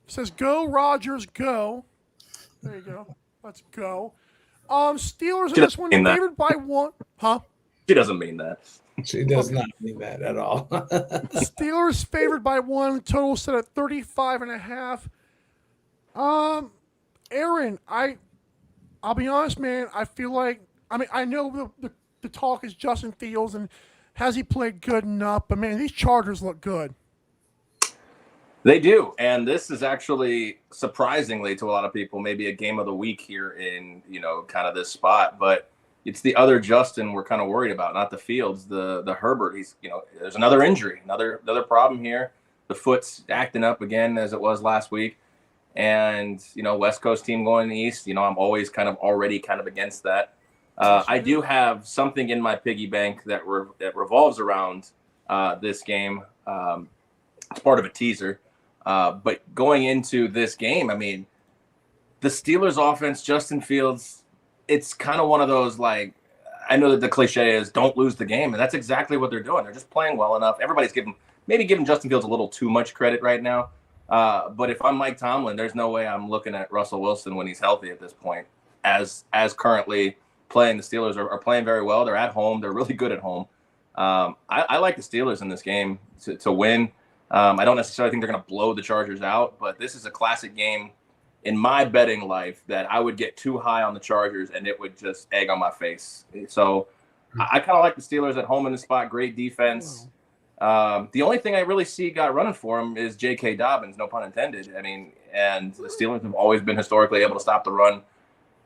says, "Go Rodgers, go." There you go. Let's go. Steelers in this one favored by 1. Huh? She doesn't mean that. She does not mean that at all. Steelers favored by 1. Total set at 35.5. Aaron, I'll be honest, man. I feel like, I know the talk is Justin Fields and has he played good enough, but man, these Chargers look good. They do, and this is actually surprisingly to a lot of people maybe a game of the week here in kind of this spot, but it's the other Justin we're kind of worried about, not the Fields, the Herbert. He's there's another injury, another problem here. The foot's acting up again as it was last week, and West Coast team going east. I'm always already against that. I do have something in my piggy bank that revolves around this game. It's part of a teaser. But going into this game, the Steelers offense, Justin Fields, it's kind of one of those, like, I know that the cliche is don't lose the game, and that's exactly what they're doing. They're just playing well enough. Everybody's giving Justin Fields a little too much credit right now. But if I'm Mike Tomlin, there's no way I'm looking at Russell Wilson when he's healthy at this point. As currently playing, the Steelers are playing very well. They're at home. They're really good at home. I like the Steelers in this game to win. I don't necessarily think they're going to blow the Chargers out, but this is a classic game in my betting life that I would get too high on the Chargers and it would just egg on my face. So I kind of like the Steelers at home in the spot. Great defense. The only thing I really see got running for them is J.K. Dobbins, no pun intended. And the Steelers have always been historically able to stop the run.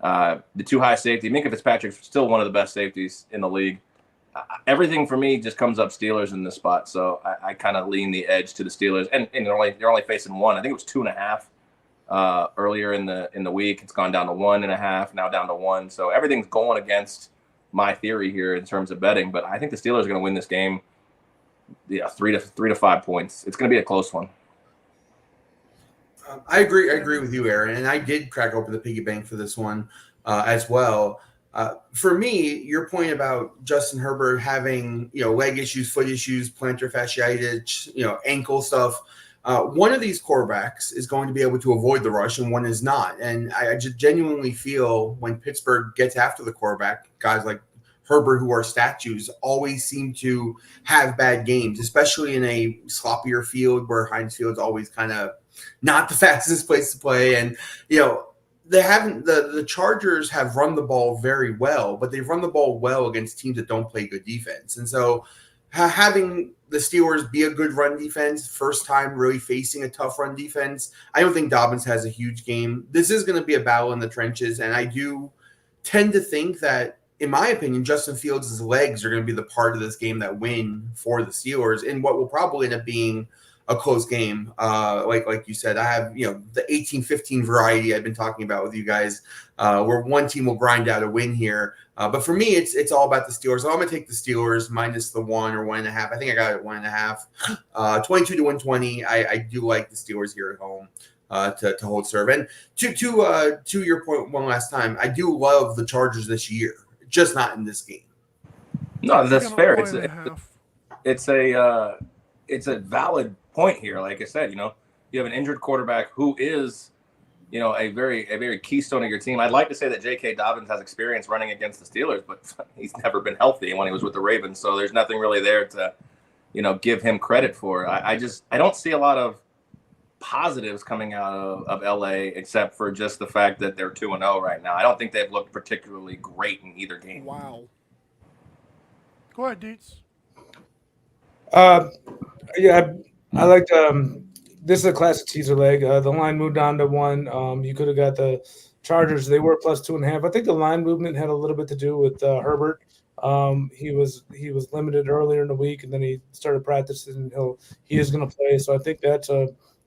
The too high safety. Minkah Fitzpatrick's still one of the best safeties in the league. Everything for me just comes up Steelers in this spot, so I kind of lean the edge to the Steelers. And they're only facing 1. I think it was 2.5 earlier in the week. It's gone down to 1.5, now down to 1. So everything's going against my theory here in terms of betting. But I think the Steelers are going to win this game. 3 to 5 points. It's going to be a close one. I agree with you, Aaron, and I did crack open the piggy bank for this one as well. For me, your point about Justin Herbert having leg issues, foot issues, plantar fasciitis, ankle stuff. One of these quarterbacks is going to be able to avoid the rush, and one is not. And I just genuinely feel when Pittsburgh gets after the quarterback, guys like Herbert, who are statues, always seem to have bad games, especially in a sloppier field where Heinz Field's always kind of not the fastest place to play. And, they haven't, the Chargers have run the ball very well, but they've run the ball well against teams that don't play good defense. And so having the Steelers be a good run defense, first time really facing a tough run defense, I don't think Dobbins has a huge game. This is going to be a battle in the trenches, and I do tend to think that, in my opinion, Justin Fields' legs are going to be the part of this game that win for the Steelers in what will probably end up being a close game. Like you said, I have, the 18-15 variety I've been talking about with you guys, where one team will grind out a win here. But for me, it's all about the Steelers. So I'm going to take the Steelers minus the 1 or 1.5. I think I got it at 1.5. 22 to 120. I do like the Steelers here at home to hold serve. And to your point one last time, I do love the Chargers this year, just not in this game. No, that's fair. It's a valid point here. Like I said, you have an injured quarterback who is a very keystone of your team. I'd like to say that J.K. Dobbins has experience running against the Steelers, but he's never been healthy when he was with the Ravens. So there's nothing really there to, give him credit for. I don't see a lot of positives coming out of LA, except for just the fact that they're 2-0 right now. I don't think they've looked particularly great in either game. Wow. Go ahead, Dietz. Yeah, I like this is a classic teaser leg. The line moved on to 1. You could have got the Chargers. They were plus 2.5. I think the line movement had a little bit to do with Herbert. He was limited earlier in the week, and then he started practicing. He is going to play, so I think that's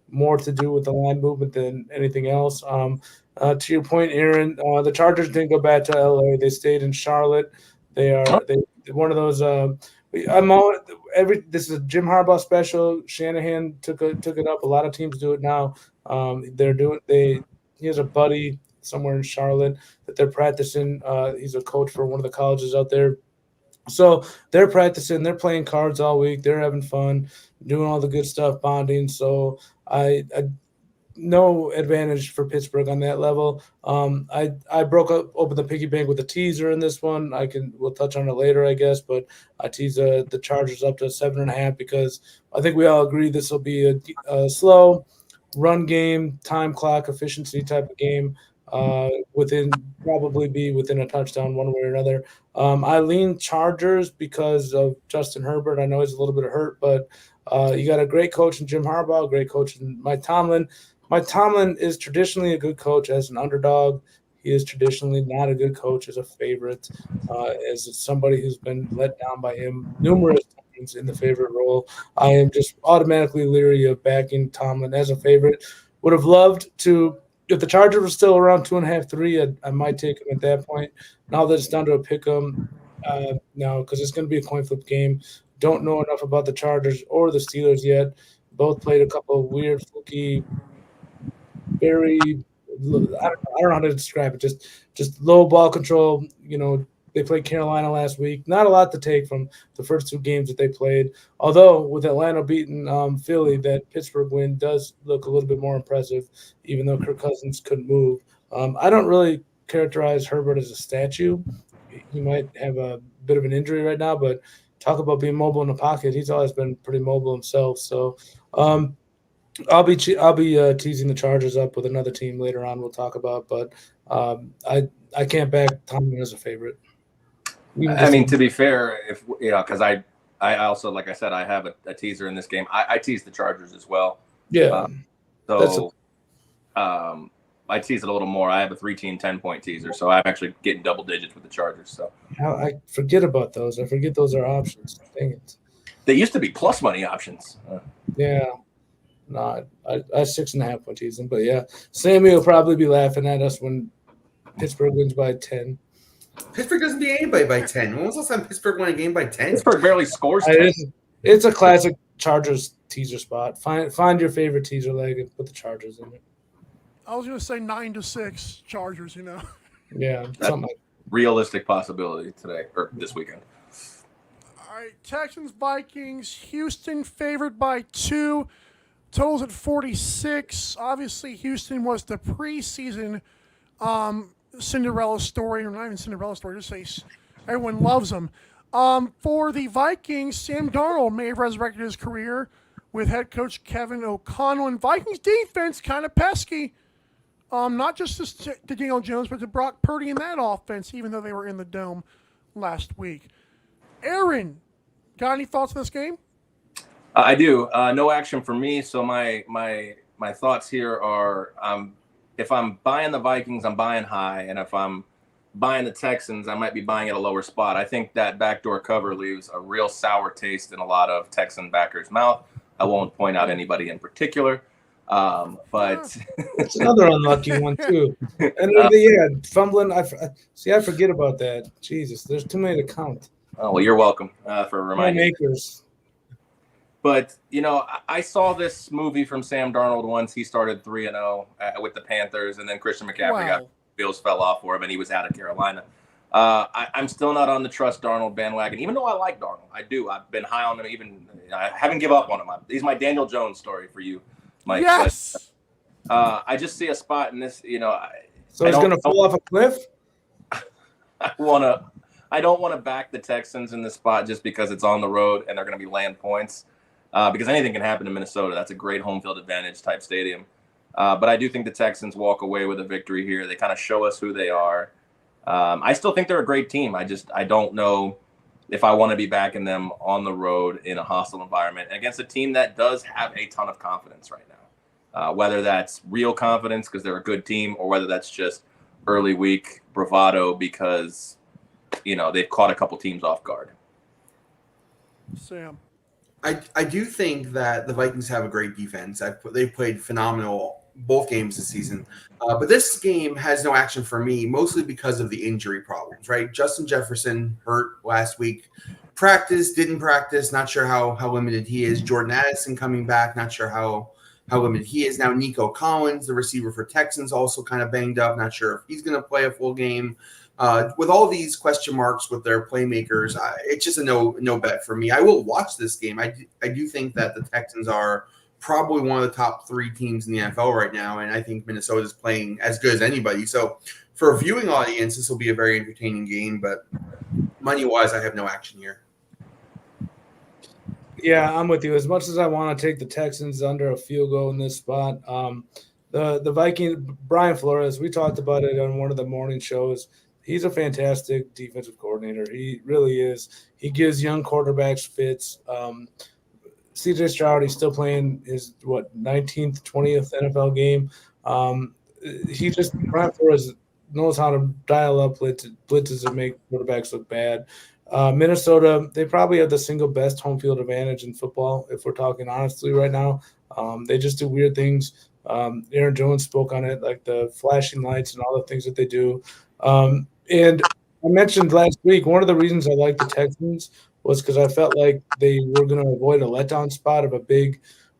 more to do with the line movement than anything else. To your point, Aaron, the Chargers didn't go back to LA. They stayed in Charlotte. They're one of those. This is a Jim Harbaugh special. Shanahan took it up. A lot of teams do it now. He has a buddy somewhere in Charlotte that they're practicing. He's a coach for one of the colleges out there. So they're practicing. They're playing cards all week. They're having fun, doing all the good stuff, bonding. So I no advantage for Pittsburgh on that level. I broke open the piggy bank with a teaser in this one. We'll touch on it later, I guess, but I tease the Chargers up to 7.5 because I think we all agree this will be a slow run game, time clock efficiency type of game. Probably be within a touchdown one way or another. I lean Chargers because of Justin Herbert. I know he's a little bit hurt, but you got a great coach in Jim Harbaugh, a great coach in Mike Tomlin. Mike Tomlin is traditionally a good coach as an underdog. He is traditionally not a good coach as a favorite, as somebody who's been let down by him numerous times in the favorite role. I am just automatically leery of backing Tomlin as a favorite. Would have loved to, if the Chargers were still around 2.5, 3, I might take him at that point. Now that it's down to a pick 'em, no, because it's going to be a coin flip game. Don't know enough about the Chargers or the Steelers yet. Both played a couple of weird, fluky, very I don't know how to describe it. Just low ball control. They played Carolina last week. Not a lot to take from the first 2 games that they played. Although with Atlanta beating Philly, that Pittsburgh win does look a little bit more impressive, even though Kirk Cousins couldn't move. I don't really characterize Herbert as a statue. He might have a bit of an injury right now, but talk about being mobile in the pocket. He's always been pretty mobile himself. So I'll be teasing the Chargers up with another team later on. We'll talk about, but I can't back Tomlin as a favorite. I mean, to be fair, because I also, like I said, I have a teaser in this game. I tease the Chargers as well. Yeah. I tease it a little more. I have a 3-team 10-point teaser, so I'm actually getting double digits with the Chargers. So I forget about those. I forget those are options. Dang it. They used to be plus money options. Yeah. No, I 6.5-point teasing, but yeah, Sammy will probably be laughing at us when Pittsburgh wins by 10. Pittsburgh doesn't beat anybody by 10. When was the last time Pittsburgh won a game by 10? Pittsburgh barely scores 10. It's a classic Chargers teaser spot. Find your favorite teaser leg and put the Chargers in it. I was going to say 9-6 Chargers, Yeah, something like realistic possibility today or this weekend. All right, Texans, Vikings, Houston favored by 2. Totals at 46. Obviously, Houston was the preseason Cinderella story, or not even Cinderella story, just say everyone loves them. For the Vikings, Sam Darnold may have resurrected his career with head coach Kevin O'Connell. And Vikings defense kind of pesky. Not just to Daniel Jones, but to Brock Purdy in that offense, even though they were in the dome last week. Aaron, got any thoughts on this game? I do. No action for me. So my thoughts here are, if I'm buying the Vikings, I'm buying high, and if I'm buying the Texans, I might be buying at a lower spot. I think that backdoor cover leaves a real sour taste in a lot of Texan backers' mouth. I won't point out anybody in particular, but it's another unlucky one too. And fumbling. I forget about that. Jesus, there's too many to count. Oh well, you're welcome for reminding me. Makers. But, I saw this movie from Sam Darnold once. He started 3-0 with the Panthers, and then Christian McCaffrey wheels fell off for him, and he was out of Carolina. I'm still not on the trust Darnold bandwagon, even though I like Darnold. I do. I've been high on him. I haven't given up on him. He's my Daniel Jones story for you, Mike. Yes. I just see a spot in this. So he's going to fall off a cliff? I don't want to back the Texans in this spot just because it's on the road and they're going to be laying points. Because anything can happen in Minnesota. That's a great home field advantage type stadium. But I do think the Texans walk away with a victory here. They kind of show us who they are. I still think they're a great team. I don't know if I want to be backing them on the road in a hostile environment against a team that does have a ton of confidence right now. Whether that's real confidence because they're a good team or whether that's just early week bravado because, they've caught a couple teams off guard. Sam. I do think that the Vikings have a great defense. They've played phenomenal both games this season. But this game has no action for me, mostly because of the injury problems, right? Justin Jefferson hurt last week. Didn't practice, not sure how limited he is. Jordan Addison coming back, not sure how limited he is. Now Nico Collins, the receiver for Texans, also kind of banged up, not sure if he's going to play a full game. With all these question marks with their playmakers, it's just a no bet for me. I will watch this game. I do think that the Texans are probably one of the top 3 teams in the NFL right now, and I think Minnesota is playing as good as anybody. So for a viewing audience, this will be a very entertaining game, but money-wise, I have no action here. Yeah, I'm with you. As much as I want to take the Texans under a field goal in this spot, the Vikings, Brian Flores, we talked about it on one of the morning shows. He's a fantastic defensive coordinator. He really is. He gives young quarterbacks fits. C.J. Stroud, he's still playing his, 19th, 20th NFL game. Brian Flores knows how to dial up blitzes and make quarterbacks look bad. Minnesota, they probably have the single best home field advantage in football, if we're talking honestly right now. They just do weird things. Aaron Jones spoke on it, like the flashing lights and all the things that they do. And I mentioned last week, one of the reasons I like the Texans was because I felt like they were going to avoid a letdown spot of a big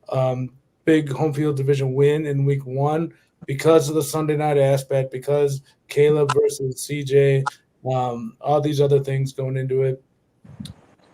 home field division win in week 1 because of the Sunday night aspect, because Caleb versus CJ, all these other things going into it.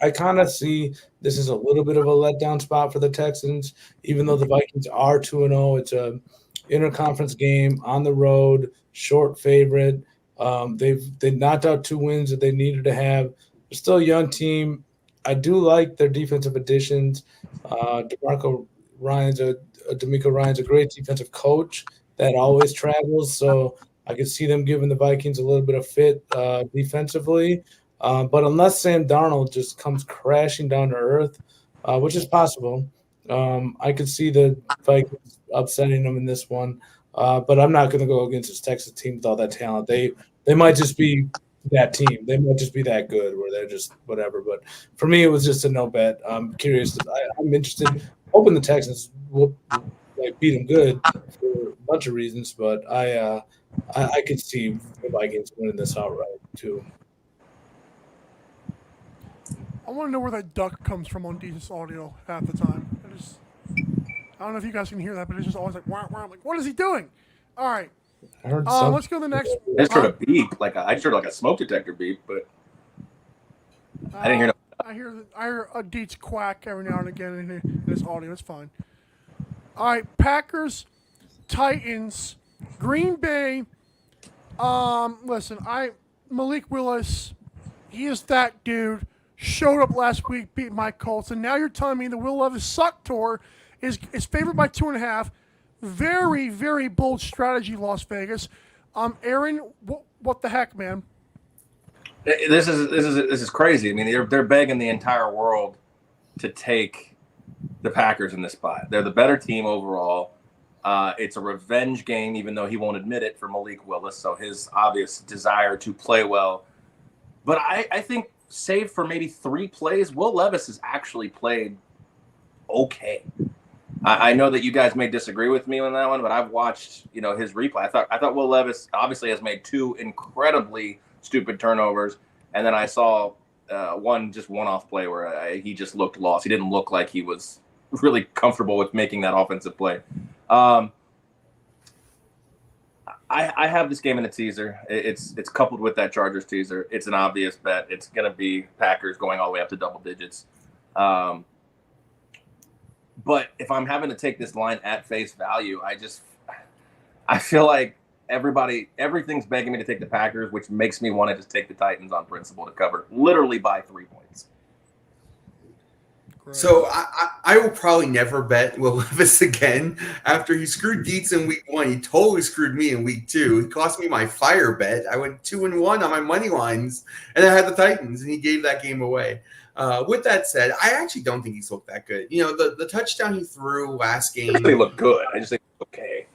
I kind of see this is a little bit of a letdown spot for the Texans, even though the Vikings are 2-0. It's a interconference game on the road, short favorite. They knocked out 2 wins that they needed to have. They're still a young team. I do like their defensive additions. DeMeco Ryan's a great defensive coach that always travels, so I could see them giving the Vikings a little bit of fit defensively. But unless Sam Darnold just comes crashing down to earth, which is possible, I could see the Vikings upsetting them in this one. But I'm not going to go against this Texas team with all that talent. They might just be that team. They might just be that good where they're just whatever. But for me, it was just a no bet. I'm curious. I'm interested. Hoping the Texans will beat them good for a bunch of reasons. But I could see the Vikings winning this outright too. I want to know where that duck comes from on Dietz audio half the time. I don't know if you guys can hear that, but it's just always like, wah, wah. I'm like, what is he doing? All right. Let's go to the next. I just heard a beep, I just heard like a smoke detector beep, but I didn't hear no. I hear a Dietz quack every now and again in his audio. It's fine. All right, Packers, Titans, Green Bay. Listen, Malik Willis, he is that dude. Showed up last week, beat my Colts, and now you're telling me the Will Levis suck tour is favored by 2.5. Very, very bold strategy, Las Vegas. Aaron, what the heck, man? This is crazy. I mean, they're begging the entire world to take the Packers in this spot. They're the better team overall. It's a revenge game, even though he won't admit it, for Malik Willis. So his obvious desire to play well. But I think, save for maybe 3 plays, Will Levis has actually played okay. I know that you guys may disagree with me on that one, but I've watched, his replay. I thought Will Levis obviously has made 2 incredibly stupid turnovers, and then I saw one-off play where he just looked lost. He didn't look like he was really comfortable with making that offensive play. I have this game in a teaser. It's coupled with that Chargers teaser. It's an obvious bet. It's going to be Packers going all the way up to double digits. But if I'm having to take this line at face value, I feel like everything's begging me to take the Packers, which makes me want to just take the Titans on principle to cover literally by 3 points. Great. So I will probably never bet Will Levis again after he screwed Dietz in week 1. He totally screwed me in week 2. He cost me my fire bet. I went 2-1 on my money lines, and I had the Titans, and he gave that game away. With that said, I actually don't think he's looked that good. You know, the touchdown he threw last game. They look good. I just think okay.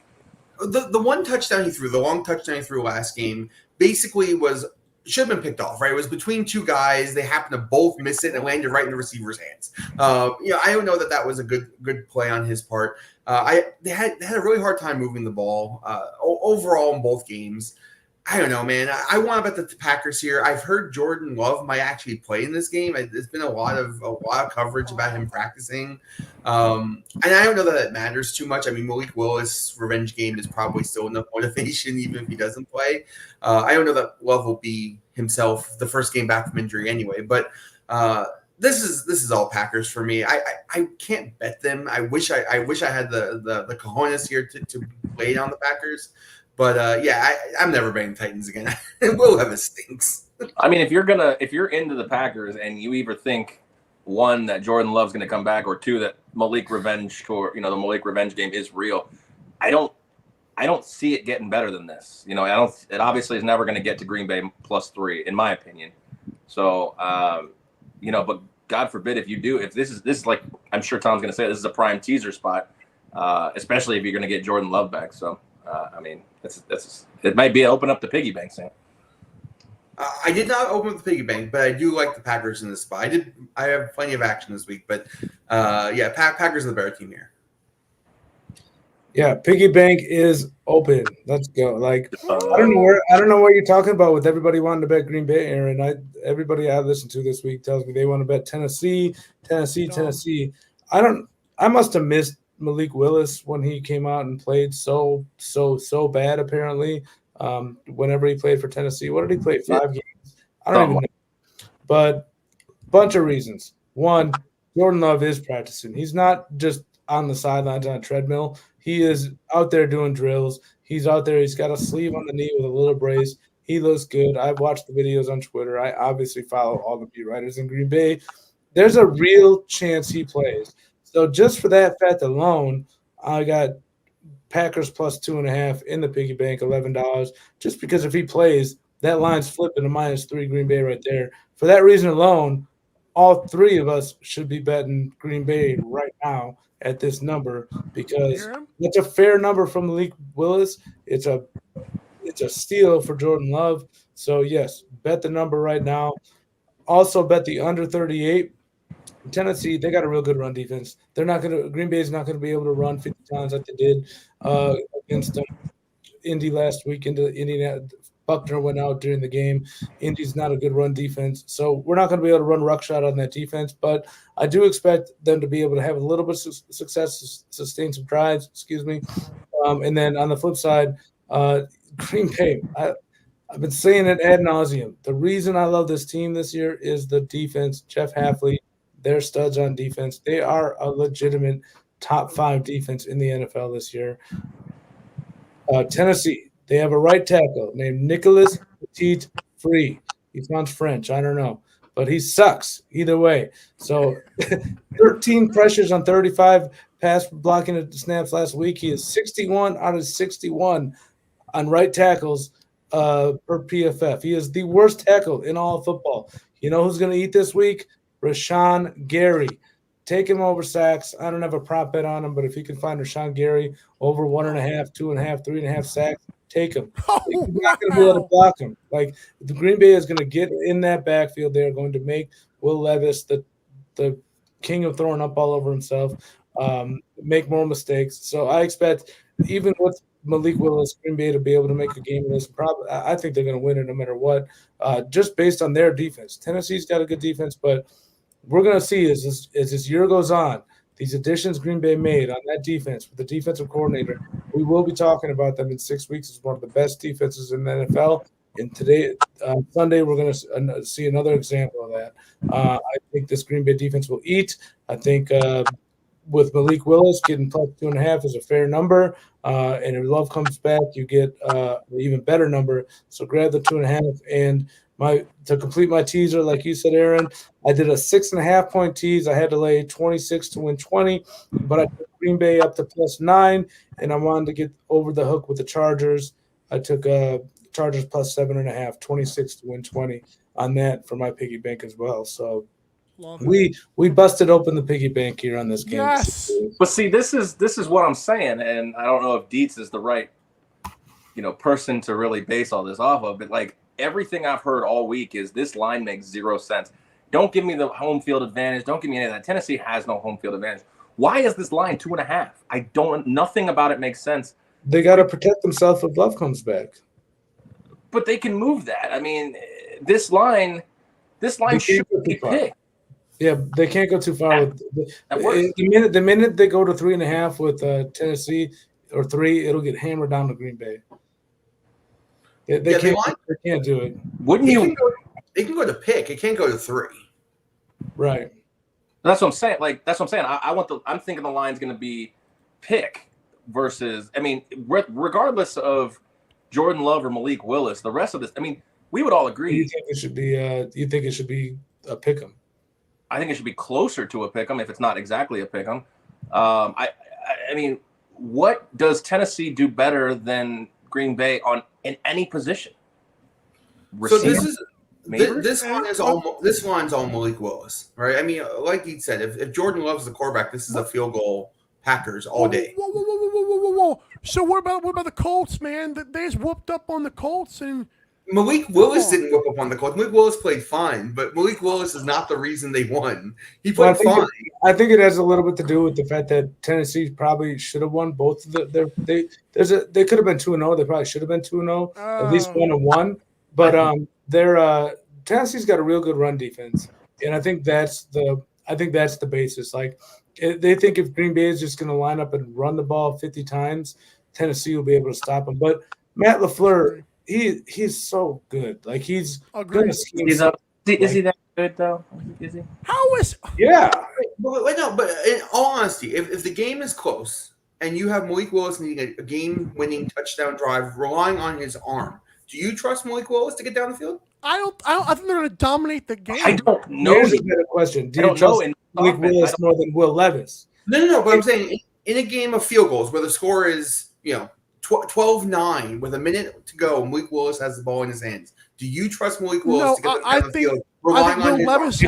The one touchdown he threw, the long touchdown he threw last game, basically should have been picked off, right? It was between two guys. They happened to both miss it and it landed right in the receiver's hands. I don't know that was a good play on his part. They had a really hard time moving the ball overall in both games. I don't know, man. I want to bet the Packers here. I've heard Jordan Love might actually play in this game. There's been a lot of coverage about him practicing, and I don't know that it matters too much. I mean, Malik Willis' revenge game is probably still enough motivation, even if he doesn't play. I don't know that Love will be himself the first game back from injury anyway. But this is all Packers for me. I can't bet them. I wish I had the cojones here to play it on the Packers. But I'm never betting Titans again. Will Levis stinks. I mean, if you're into the Packers and you either think one that Jordan Love's going to come back, or two that Malik revenge tour, the Malik revenge game is real, I don't see it getting better than this. It obviously is never going to get to Green Bay +3 in my opinion. So but God forbid if you do, if this is like, I'm sure Tom's going to say, this is a prime teaser spot, especially if you're going to get Jordan Love back. So. I mean, it might be open up the piggy bank, Sam. I did not open up the piggy bank, but I do like the Packers in this spot. I have plenty of action this week, but Packers are the better team here. Yeah, piggy bank is open. Let's go. Like I don't know what you're talking about with everybody wanting to bet Green Bay, Aaron. Everybody I listened to this week tells me they want to bet Tennessee. I must have missed Malik Willis when he came out and played so bad apparently. Whenever he played for Tennessee, what did he play? 5 games? I don't even know. But bunch of reasons. One, Jordan Love is practicing. He's not just on the sidelines on a treadmill. He is out there doing drills. He's out there. He's got a sleeve on the knee with a little brace. He looks good. I've watched the videos on Twitter. I obviously follow all the beat writers in Green Bay. There's a real chance he plays. So just for that fact alone, I got Packers +2.5 in the piggy bank, $11. Just because if he plays, that line's flipping to -3 Green Bay right there. For that reason alone, all three of us should be betting Green Bay right now at this number because it's a fair number from Malik Willis. It's a steal for Jordan Love. So yes, bet the number right now. Also bet the under 38. Tennessee, they got a real good run defense. Green Bay's not going to be able to run 50 times like they did against Indy last week. Buckner went out during the game. Indy's not a good run defense. So we're not going to be able to run ruckshot on that defense, but I do expect them to be able to have a little bit of success, sustain some drives, and then on the flip side, Green Bay, I've been saying it ad nauseum. The reason I love this team this year is the defense. Jeff Hafley, they're studs on defense. They are a legitimate top 5 defense in the NFL this year. Tennessee, they have a right tackle named Nicholas Petit-Free. He sounds French. I don't know. But he sucks either way. So 13 pressures on 35 pass blocking snaps last week. He is 61 out of 61 on right tackles per PFF. He is the worst tackle in all of football. You know who's going to eat this week? Rashawn Gary. Take him over sacks. I don't have a prop bet on him, but if you can find Rashawn Gary over 1.5, 2.5, 3.5 sacks, take him. You're not going to be able to block him. Like the Green Bay is going to get in that backfield. They are going to make Will Levis the king of throwing up all over himself, make more mistakes. So I expect even with Malik Willis, Green Bay to be able to make a game of this. Probably, I think they're going to win it no matter what, just based on their defense. Tennessee's got a good defense, but we're going to see as this year goes on, these additions Green Bay made on that defense with the defensive coordinator, we will be talking about them in 6 weeks as one of the best defenses in the NFL. And today, Sunday, we're going to see another example of that. I think this Green Bay defense will eat. I think with Malik Willis getting plus 2.5 is a fair number. And if Love comes back, you get an even better number. So grab the 2.5. And to complete my teaser, like you said, Aaron, I did a 6.5 point tease. I had to lay 26 to win 20, but I took Green Bay up to plus 9, and I wanted to get over the hook with the Chargers. I took Chargers plus 7.5, 26 to win 20 on that for my piggy bank as well. So we busted open the piggy bank here on this game. Yes. But see, this is what I'm saying, and I don't know if Dietz is the right, person to really base all this off of. But like everything I've heard all week is this line makes 0 sense. Don't give me the home field advantage. Don't give me any of that. Tennessee has no home field advantage. Why is this line 2.5? Nothing about it makes sense. They got to protect themselves if Love comes back. But they can move that. I mean, this line should be picked. Yeah, they can't go too far with the minute they go to 3.5 with Tennessee or 3, it'll get hammered down to Green Bay. They can't do it. Wouldn't you? It can go to pick. It can't go to 3. Right. That's what I'm saying. I'm thinking the line's going to be pick versus. I mean, regardless of Jordan Love or Malik Willis, the rest of this. I mean, we would all agree. You think it should be? You think it should be a pick 'em? I think it should be closer to a pick 'em if it's not exactly a pick 'em. I mean, what does Tennessee do better than Green Bay in any position? Receiver? So this line's all Malik Willis, right? I mean, like you said, if Jordan Love's the quarterback, this is a field goal Packers all day. Whoa. So what about the Colts, man? They just whooped up on the Colts and. Malik Willis didn't whip up on the Colts. Malik Willis played fine, but Malik Willis is not the reason they won. He played fine. I think it has a little bit to do with the fact that Tennessee probably should have won both of they could have been 2-0. They probably should have been 2-0, at least 1-1. But Tennessee's got a real good run defense, and I think that's the basis. Like they think if Green Bay is just going to line up and run the ball 50 times, Tennessee will be able to stop them. But Matt LaFleur. He's so good. Like he's good. Is he that good though? Is he? How is? Yeah. But in all honesty, if the game is close and you have Malik Willis needing a game-winning touchdown drive, relying on his arm, do you trust Malik Willis to get down the field? I think they're going to dominate the game. I don't know. Here's a better question: do you trust Malik Willis more than Will Levis? No. But I'm saying in a game of field goals where the score is 12-9 with a minute to go, Malik Willis has the ball in his hands. Do you trust Malik Willis to get down the field? I think Will Levis.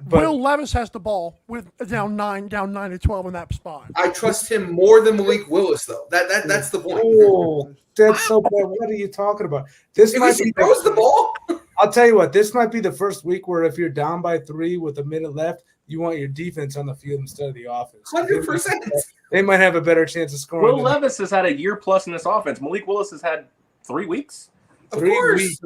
Will Levis has the ball with down 9-12 in that spot. I trust him more than Malik Willis, though. That's the point. Oh, that's so bad. What are you talking about? This might be throws the ball. I'll tell you what. This might be the first week where if you're down by 3 with a minute left, you want your defense on the field instead of the offense. 100%. They might have a better chance of scoring. Will Levis has had a year plus in this offense. Malik Willis has had 3 weeks. Of course.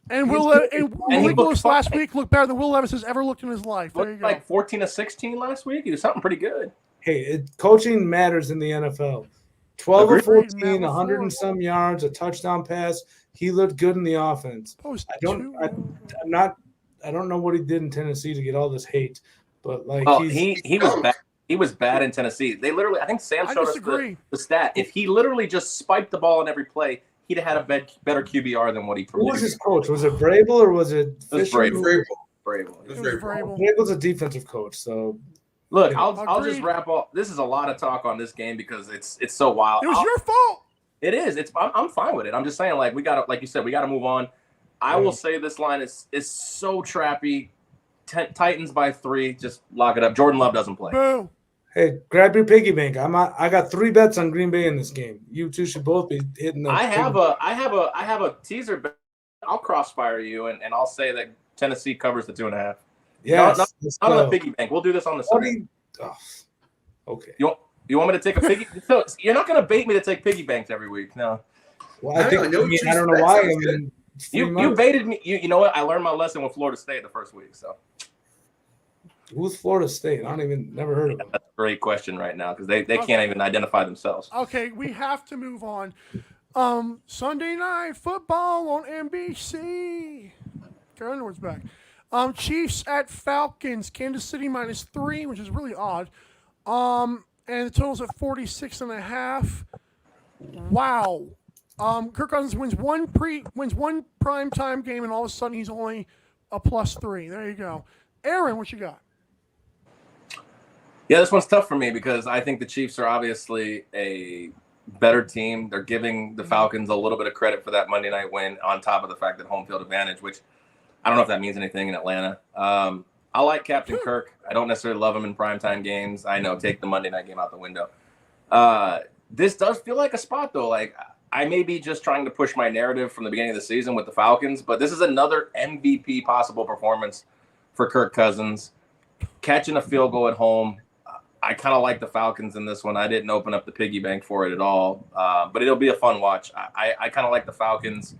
And Malik Willis last week looked better than Will Levis has ever looked in his life. There you go. Like 14-16 last week. He was something pretty good. Coaching matters in the NFL. 12 or 14, 100 and some yards, a touchdown pass. He looked good in the offense. I don't know what he did in Tennessee to get all this hate, but like he was bad. He was bad in Tennessee. They literally, I think Sam showed us the stat. If he literally just spiked the ball on every play, he'd have had a better QBR than what he produced. Who was his coach? Was it Vrabel or was it Fisher? Vrabel. Vrabel's a defensive coach. So look, I'll just wrap up. This is a lot of talk on this game because it's so wild. It was your fault. It is. I'm fine with it. I'm just saying, like, we gotta, like you said, we gotta move on. I will say this line is so trappy. Titans by 3. Just lock it up. Jordan Love doesn't play. Boo. Hey, grab your piggy bank. I got 3 bets on Green Bay in this game. You two should both be hitting the. I have a teaser bet. I'll crossfire you and I'll say that Tennessee covers the 2.5. Yes, not on the piggy bank. We'll do this on the side. Okay. You want me to take a piggy? So you're not going to bait me to take piggy banks every week, no? Well, I don't know why. You baited me. You know what? I learned my lesson with Florida State the first week. So who's Florida State? Never heard of them. That's a great question right now because they can't even identify themselves. Okay, we have to move on. Sunday Night Football on NBC. Karen Edwards back. Chiefs at Falcons. Kansas City -3, which is really odd. And the total's at 46.5. Wow. Kirk Cousins wins one primetime game, and all of a sudden he's only a +3. There you go. Aaron, what you got? Yeah, this one's tough for me because I think the Chiefs are obviously a better team. They're giving the Falcons a little bit of credit for that Monday night win on top of the fact that home field advantage, which I don't know if that means anything in Atlanta. I like Captain Kirk. I don't necessarily love him in primetime games. I know, take the Monday night game out the window. This does feel like a spot, though. Like, I may be just trying to push my narrative from the beginning of the season with the Falcons, but this is another MVP possible performance for Kirk Cousins. Catching a field goal at home. I kind of like the Falcons in this one. I didn't open up the piggy bank for it at all, but it'll be a fun watch. I kind of like the Falcons,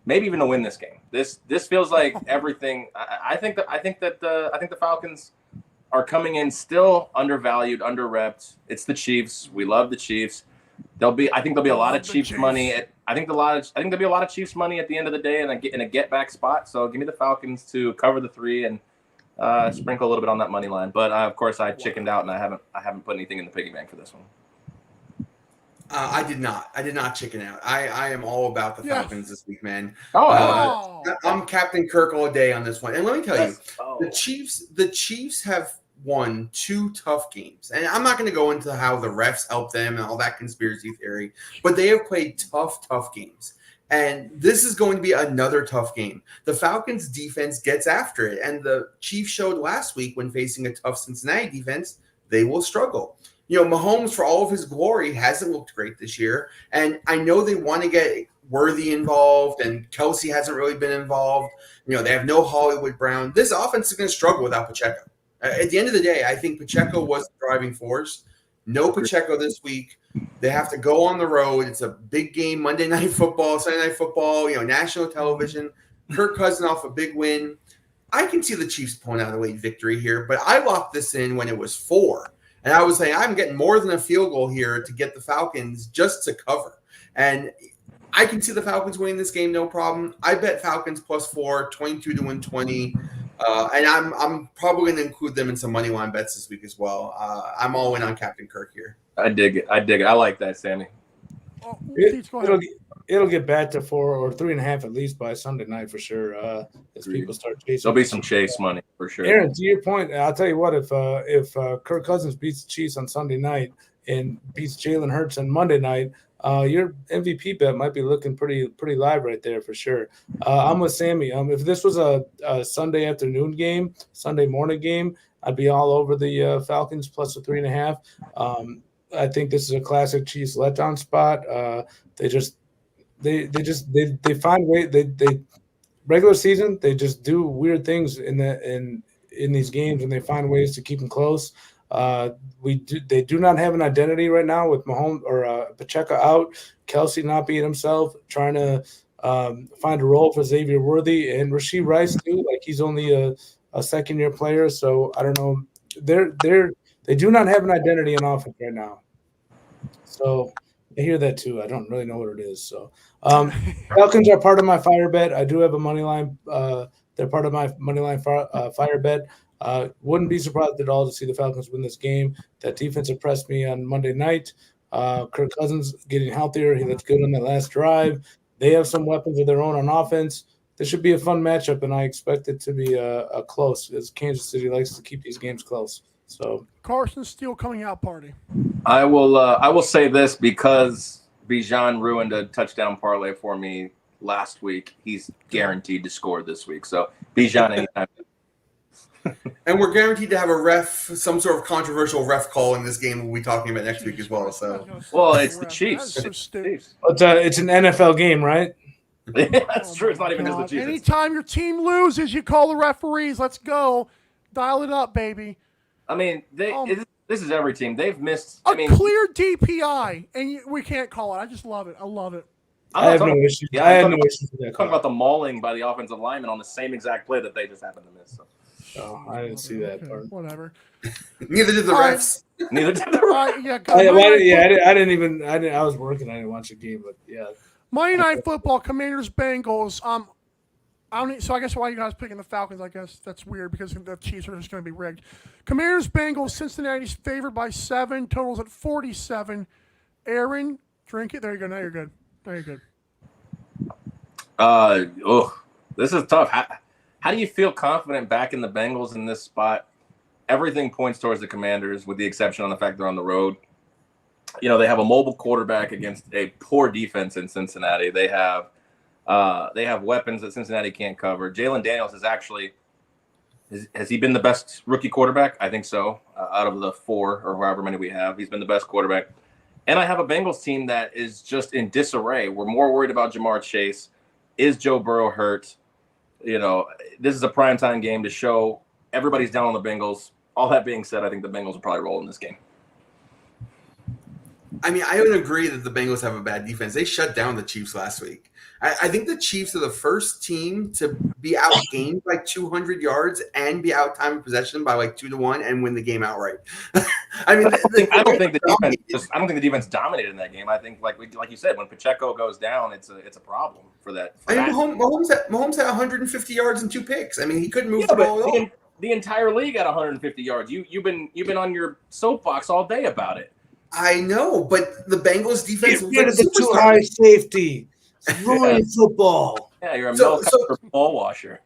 maybe even to win this game. This feels like everything. I think the Falcons are coming in still undervalued, underrepped. It's the Chiefs. We love the Chiefs. I think there'll be a lot of Chiefs money. I think there'll be a lot of Chiefs money at the end of the day in a get back spot. So give me the Falcons to cover the 3 and sprinkle a little bit on that money line. But of course I chickened out and I haven't put anything in the piggy bank for this one. I did not chicken out. I am all about the Falcons this week, man. I'm Captain Kirk all day on this one. And let me tell you, the Chiefs have won 2 tough games. And I'm not going to go into how the refs help them and all that conspiracy theory, but they have played tough games. And this is going to be another tough game. The Falcons defense gets after it. And the Chiefs showed last week when facing a tough Cincinnati defense, they will struggle. You know, Mahomes, for all of his glory, hasn't looked great this year. And I know they want to get Worthy involved, and Kelsey hasn't really been involved. You know, they have no Hollywood Brown. This offense is going to struggle without Pacheco. At the end of the day, I think Pacheco was the driving force. No Pacheco this week. They have to go on the road. It's a big game, Monday Night Football, Sunday Night Football, national television. Kirk Cousins off a big win. I can see the Chiefs pulling out a late victory here, but I locked this in when it was 4. And I was saying I'm getting more than a field goal here to get the Falcons just to cover. And I can see the Falcons winning this game, no problem. I bet Falcons +4, 22 to win 20. And I'm probably going to include them in some money line bets this week as well. I'm all in on Captain Kirk here. I dig it. I like that, Sammy. It'll get back to 4 or 3.5 at least by Sunday night for sure. As people start chasing, there'll be some chase money for sure. Aaron, to your point, I'll tell you what: if Kirk Cousins beats the Chiefs on Sunday night and beats Jalen Hurts on Monday night, your MVP bet might be looking pretty live right there for sure. I'm with Sammy. If this was a Sunday afternoon game, Sunday morning game, I'd be all over the Falcons plus a 3.5. I think this is a classic Chiefs letdown spot. They find way they regular season they just do weird things in these games and they find ways to keep them close. They do not have an identity right now with Mahomes or Pacheco out, Kelsey not being himself, trying to find a role for Xavier Worthy and Rashee Rice too. Like he's only a second-year player, so I don't know. They do not have an identity in offense right now. So I hear that too. I don't really know what it is. So Falcons are part of my fire bet. I do have a money line. They're part of my money line fire bet. Wouldn't be surprised at all to see the Falcons win this game. That defense impressed me on Monday night. Kirk Cousins getting healthier. He looked good on that last drive. They have some weapons of their own on offense. This should be a fun matchup, and I expect it to be a close, as Kansas City likes to keep these games close. So Carson Steele coming out party. I will say this because Bijan ruined a touchdown parlay for me last week. He's guaranteed to score this week. So Bijan anytime. And we're guaranteed to have a ref, some sort of controversial ref call in this game we'll be talking about next week as well. So, well, it's the Chiefs. It's an NFL game, right? Yeah, that's true. It's not even just the Chiefs. Anytime your team loses, you call the referees. Let's go. Dial it up, baby. I mean, this is every team. They've missed clear DPI, and we can't call it. I just love it. I love it. I have no issues. Yeah, I had no issues with that. Talking about the mauling by the offensive lineman on the same exact play that they just happened to miss. So. Oh, I didn't see that part. Whatever. Neither did the refs. Neither did the refs. I was working. I didn't watch the game, but yeah. Monday Night Football, Commanders Bengals. So I guess why you guys picking the Falcons? I guess that's weird because the Chiefs are just going to be rigged. Commanders, Bengals, Cincinnati's favored by 7. Totals at 47. Aaron, drink it. There you go. Now you're good. Now you're good. This is tough. How do you feel confident back in the Bengals in this spot? Everything points towards the Commanders, with the exception on the fact they're on the road. You know, they have a mobile quarterback against a poor defense in Cincinnati. They have weapons that Cincinnati can't cover. Jalen Daniels is actually has he been the best rookie quarterback? I think so. Out of the 4 or however many we have, he's been the best quarterback. And I have a Bengals team that is just in disarray. We're more worried about Jamar Chase. Is Joe Burrow hurt? You know, this is a primetime game to show everybody's down on the Bengals. All that being said, I think the Bengals will probably roll in this game. I mean, I would agree that the Bengals have a bad defense. They shut down the Chiefs last week. I think the Chiefs are the first team to be outgained by 200 yards and be out time of possession by like 2-1 and win the game outright. I mean, I don't think the defense dominated in that game. I think, like you said, when Pacheco goes down, it's a problem for that. Mahomes had 150 yards and 2 picks. I mean, he couldn't move the ball at all. The entire league had 150 yards. You've been on your soapbox all day about it. I know, but the Bengals defense Get rid of the too high safety. It's ruining football. Yeah, you're a Mel Kiper ball washer.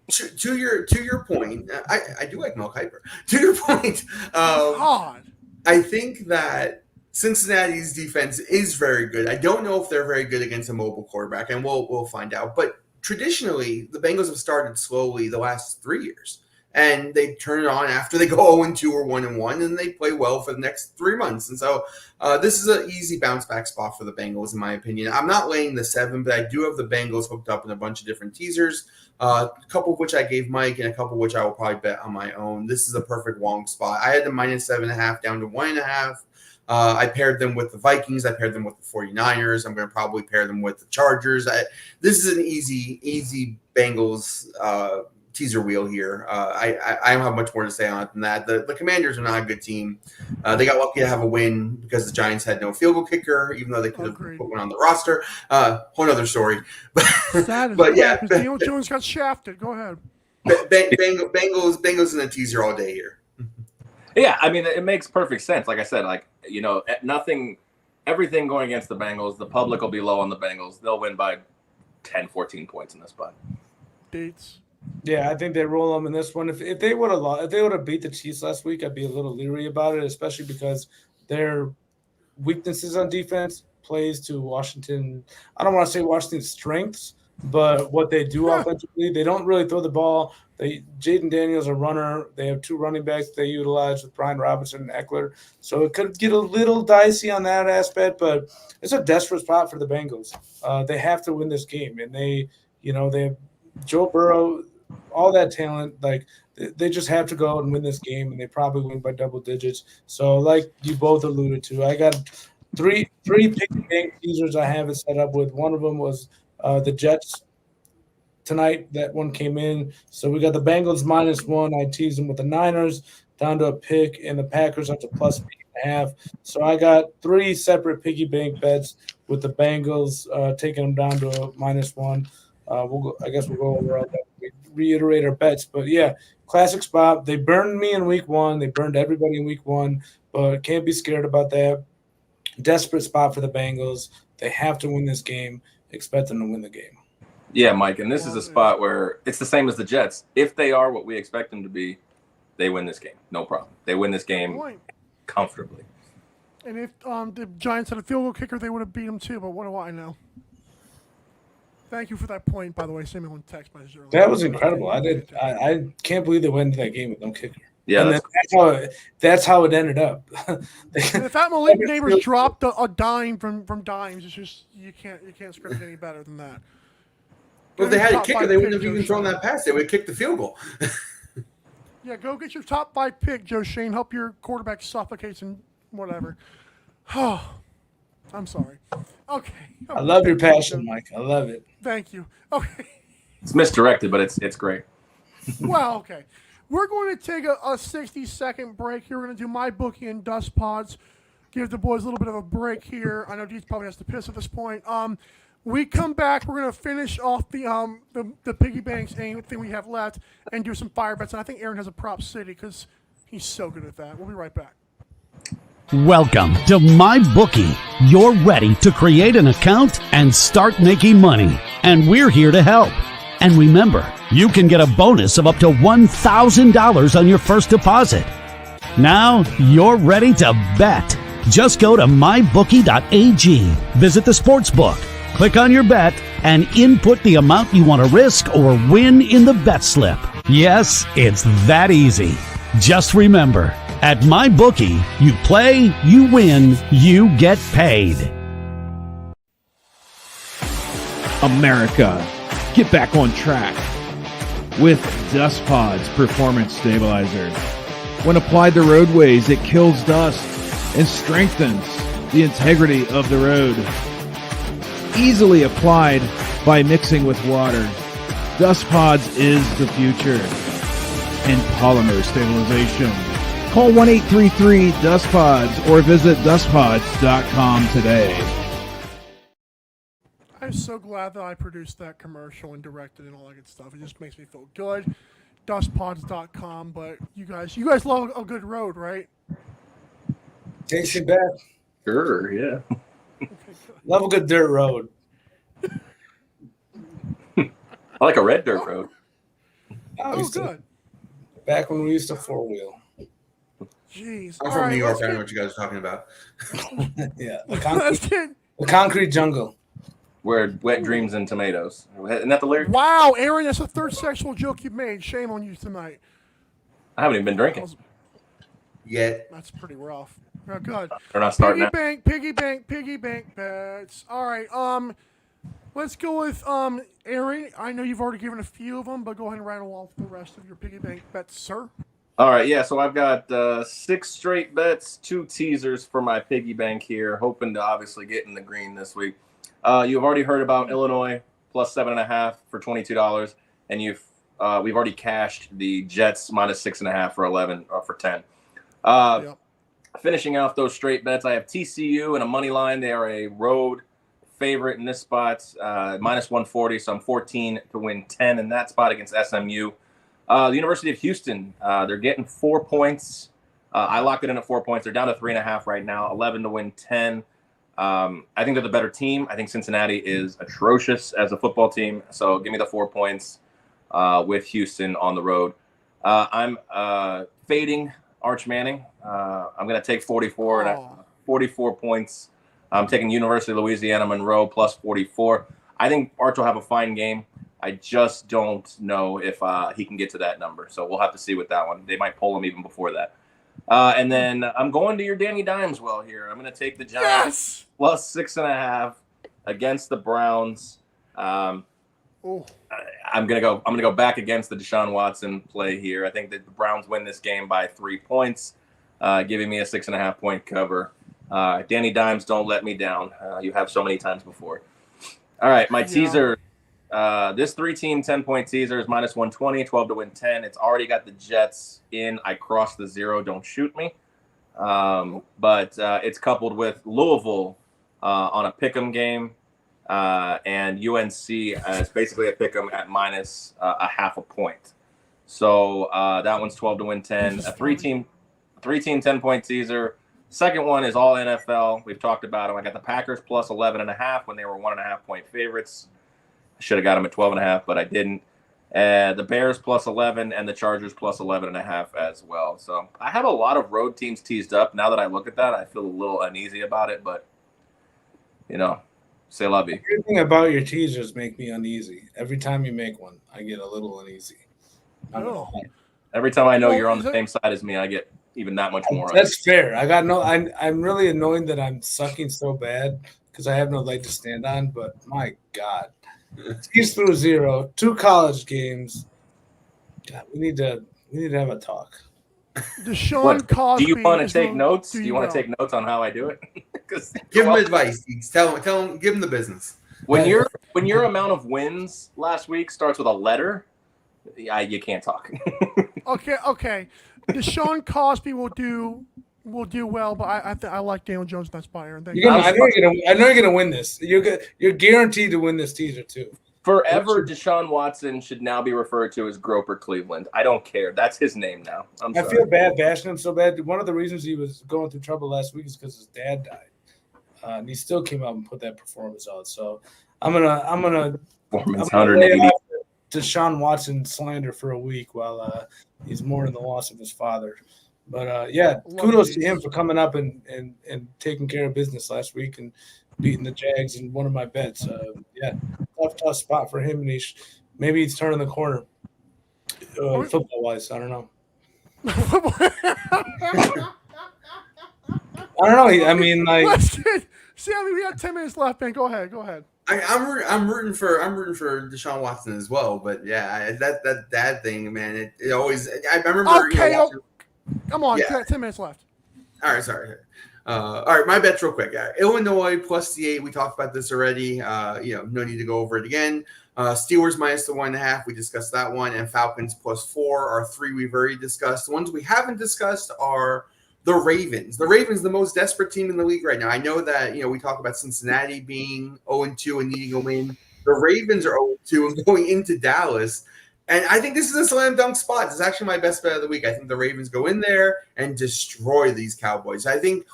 To your point, I do like Mel Kiper. To your point, I think that Cincinnati's defense is very good. I don't know if they're very good against a mobile quarterback, and we'll find out. But traditionally, the Bengals have started slowly the last 3 years. And they turn it on after they go 0-2 or 1-1, and they play well for the next 3 months. And so this is an easy bounce-back spot for the Bengals, in my opinion. I'm not laying the 7, but I do have the Bengals hooked up in a bunch of different teasers, a couple of which I gave Mike and a couple of which I will probably bet on my own. This is a perfect long spot. I had the -7.5 down to 1.5. I paired them with the Vikings. I paired them with the 49ers. I'm going to probably pair them with the Chargers. This is an easy Bengals teaser wheel here. I don't have much more to say on it than that. The Commanders are not a good team. They got lucky to have a win because the Giants had no field goal kicker, even though they could have put one on the roster. Whole other story. But yeah, Daniel Jones got shafted. Go ahead. Bengals in a teaser all day here. Yeah, I mean, it makes perfect sense. Like I said, everything going against the Bengals. The public will be low on the Bengals. They'll win by 10, 14 points in this spot. Dates. Yeah, I think they roll them in this one. If they would have beat the Chiefs last week, I'd be a little leery about it, especially because their weaknesses on defense plays to Washington. I don't want to say Washington's strengths, but what they do offensively, they don't really throw the ball. Jaden Daniels a runner. They have 2 running backs they utilize with Brian Robinson and Eckler. So it could get a little dicey on that aspect, but it's a desperate spot for the Bengals. They have to win this game, and they have Joe Burrow, all that talent, like they just have to go out and win this game, and they probably win by double digits. So, like you both alluded to, I got three pick game teasers I have it set up with. One of them was the Jets tonight. That one came in. So we got the Bengals -1. I teased them with the Niners down to a pick, and the Packers up to +8.5. So I got 3 separate piggy bank bets with the Bengals taking them down to a -1. I guess we'll go over all that. We reiterate our bets, but yeah, classic spot. They burned me in week 1. They burned everybody in week 1, but can't be scared about that. Desperate spot for the Bengals. They have to win this game. Expect them to win the game. Yeah, Mike, and this is a spot where it's the same as the Jets. If they are what we expect them to be, they win this game. No problem. They win this game comfortably. And if the Giants had a field goal kicker, they would have beat them too, but what do I know? Thank you for that point, by the way. Send me one text message earlier. That was incredible. I can't believe they went into that game with no kicker. Yeah, that's how it ended up. And if that Malik Neighbors dropped a dime from dimes, it's just you can't script it any better than that. Well, if they had a kicker, they wouldn't have even thrown that pass. They would have kicked the field goal. Yeah, go get your top 5 pick, Joe Shane. Help your quarterback suffocates and whatever. Oh, I'm sorry. Okay. I love your passion, Mike. I love it. Thank you. Okay. It's misdirected, but it's great. Well, okay. We're going to take a 60-second break here. We're going to do my bookie and Dust Pods. Give the boys a little bit of a break here. I know Dietz probably has to piss at this point. We come back. We're gonna finish off the piggy banks, anything we have left, and do some fire bets. And I think Aaron has a prop city because he's so good at that. We'll be right back. Welcome to MyBookie. You're ready to create an account and start making money. And we're here to help. And remember, you can get a bonus of up to $1,000 on your first deposit. Now you're ready to bet. Just go to mybookie.ag, visit the sportsbook, click on your bet, and input the amount you want to risk or win in the bet slip. Yes, it's that easy. Just remember, at MyBookie, you play, you win, you get paid. America, get back on track with Dust Pod's Performance Stabilizer. When applied to roadways, it kills dust and strengthens the integrity of the road. Easily applied by mixing with water. Dust Pods is the future in polymer stabilization. Call 1-833-DUST-PODS or visit dustpods.com today. I'm so glad that I produced that commercial and directed and all that good stuff. It just makes me feel good. Dustpods.com, but you guys love a good road, right? Takes you back. Sure, yeah. Love a good dirt road. I like a red dirt road. Oh, good. Back when we used to four-wheel. Jeez. I'm All from right, New York. let's I know get- what you guys are talking about. Yeah. let's get- The concrete jungle. Where wet dreams and tomatoes. Isn't that the lyric? Wow, Aaron, that's the third sexual joke you've made. Shame on you tonight. I haven't even been drinking. Yet. That's pretty rough. Oh, good. They're not starting now. Piggy bank bets. All right. Let's go with Aaron. I know you've already given a few of them, but go ahead and rattle off the rest of your piggy bank bets, sir. All right, yeah, so I've got 6 straight bets, 2 teasers for my piggy bank here, hoping to obviously get in the green this week. You've already heard about Illinois plus 7.5 for $22, and we've already cashed the Jets minus 6.5 for 11 or for 10. Yep. Finishing off those straight bets, I have TCU and a money line. They are a road favorite in this spot, minus 140, so I'm 14 to win 10 in that spot against SMU. The University of Houston, they're getting 4 points. I locked it in at 4 points. They're down to 3.5 right now, 11 to win 10. I think they're the better team. I think Cincinnati is atrocious as a football team. So give me the 4 points with Houston on the road. I'm fading Arch Manning. I'm going to take 44 points. I'm taking University of Louisiana Monroe plus 44. I think Arch will have a fine game. I just don't know if he can get to that number. So we'll have to see with that one. They might pull him even before that. And then I'm going to your Danny Dimes well here. I'm going to take the Giants plus 6.5 against the Browns. I'm going to go back against the Deshaun Watson play here. I think that the Browns win this game by 3 points, giving me a 6.5 point cover. Danny Dimes, don't let me down. You have so many times before. All right, my teaser. This 3-team 10-point teaser is minus 120, 12 to win 10. It's already got the Jets in. I crossed the 0. Don't shoot me. But it's coupled with Louisville on a pick'em game, and UNC as basically a pick'em at minus a half a point. So that one's 12 to win 10. A 3-team 10-point teaser. Second one is all NFL. We've talked about them. I got the Packers plus 11.5 when they were 1.5 point favorites. I should have got them at 12.5, but I didn't. The Bears plus 11 and the Chargers plus 11.5 as well. So I have a lot of road teams teased up. Now that I look at that, I feel a little uneasy about it, but say love you. Everything about your teasers make me uneasy. Every time you make one, I get a little uneasy. Every time I know you're on the same side as me, I get even that much more. That's fair. I'm really annoyed that I'm sucking so bad because I have no leg to stand on. But my God, tease through 0, 2 college games. God, we need to have a talk. Deshaun Cosby. Do you want to take notes? Do you want to take notes on how I do it? Give him advice. Tell him. Give him the business. When your amount of wins last week starts with a letter, you can't talk. Okay. Deshaun Cosby will do will do well, but I like Daniel Jones in that spot, Aaron. Thank You're you. gonna, I know you're gonna win this. You're guaranteed to win this teaser too. Forever, Deshaun Watson should now be referred to as Groper Cleveland. I don't care. That's his name now. I feel bad bashing him so bad. One of the reasons he was going through trouble last week is because his dad died, and he still came out and put that performance out. So I'm gonna lay off Deshaun Watson slander for a week while he's mourning the loss of his father. But kudos to him for coming up and taking care of business last week and beating the Jags in one of my bets. Tough spot for him, and maybe he's turning the corner football wise. I don't know. I mean, like, Sammy, we got 10 minutes left, man. Go ahead. I'm rooting for Deshaun Watson as well, but yeah, that dad thing, man, it always. I remember. Okay, come on, 10 minutes left. All right, sorry. All right, my bets real quick. Illinois plus the 8. We talked about this already. No need to go over it again. Steelers minus the 1.5. We discussed that one, and Falcons plus 4 are 3 we've already discussed. The ones we haven't discussed are the Ravens. The Ravens, the most desperate team in the league right now. I know that we talk about Cincinnati being 0-2 and needing a win. The Ravens are 0-2 and going into Dallas. And I think this is a slam dunk spot. It's actually my best bet of the week. I think the Ravens go in there and destroy these Cowboys. I think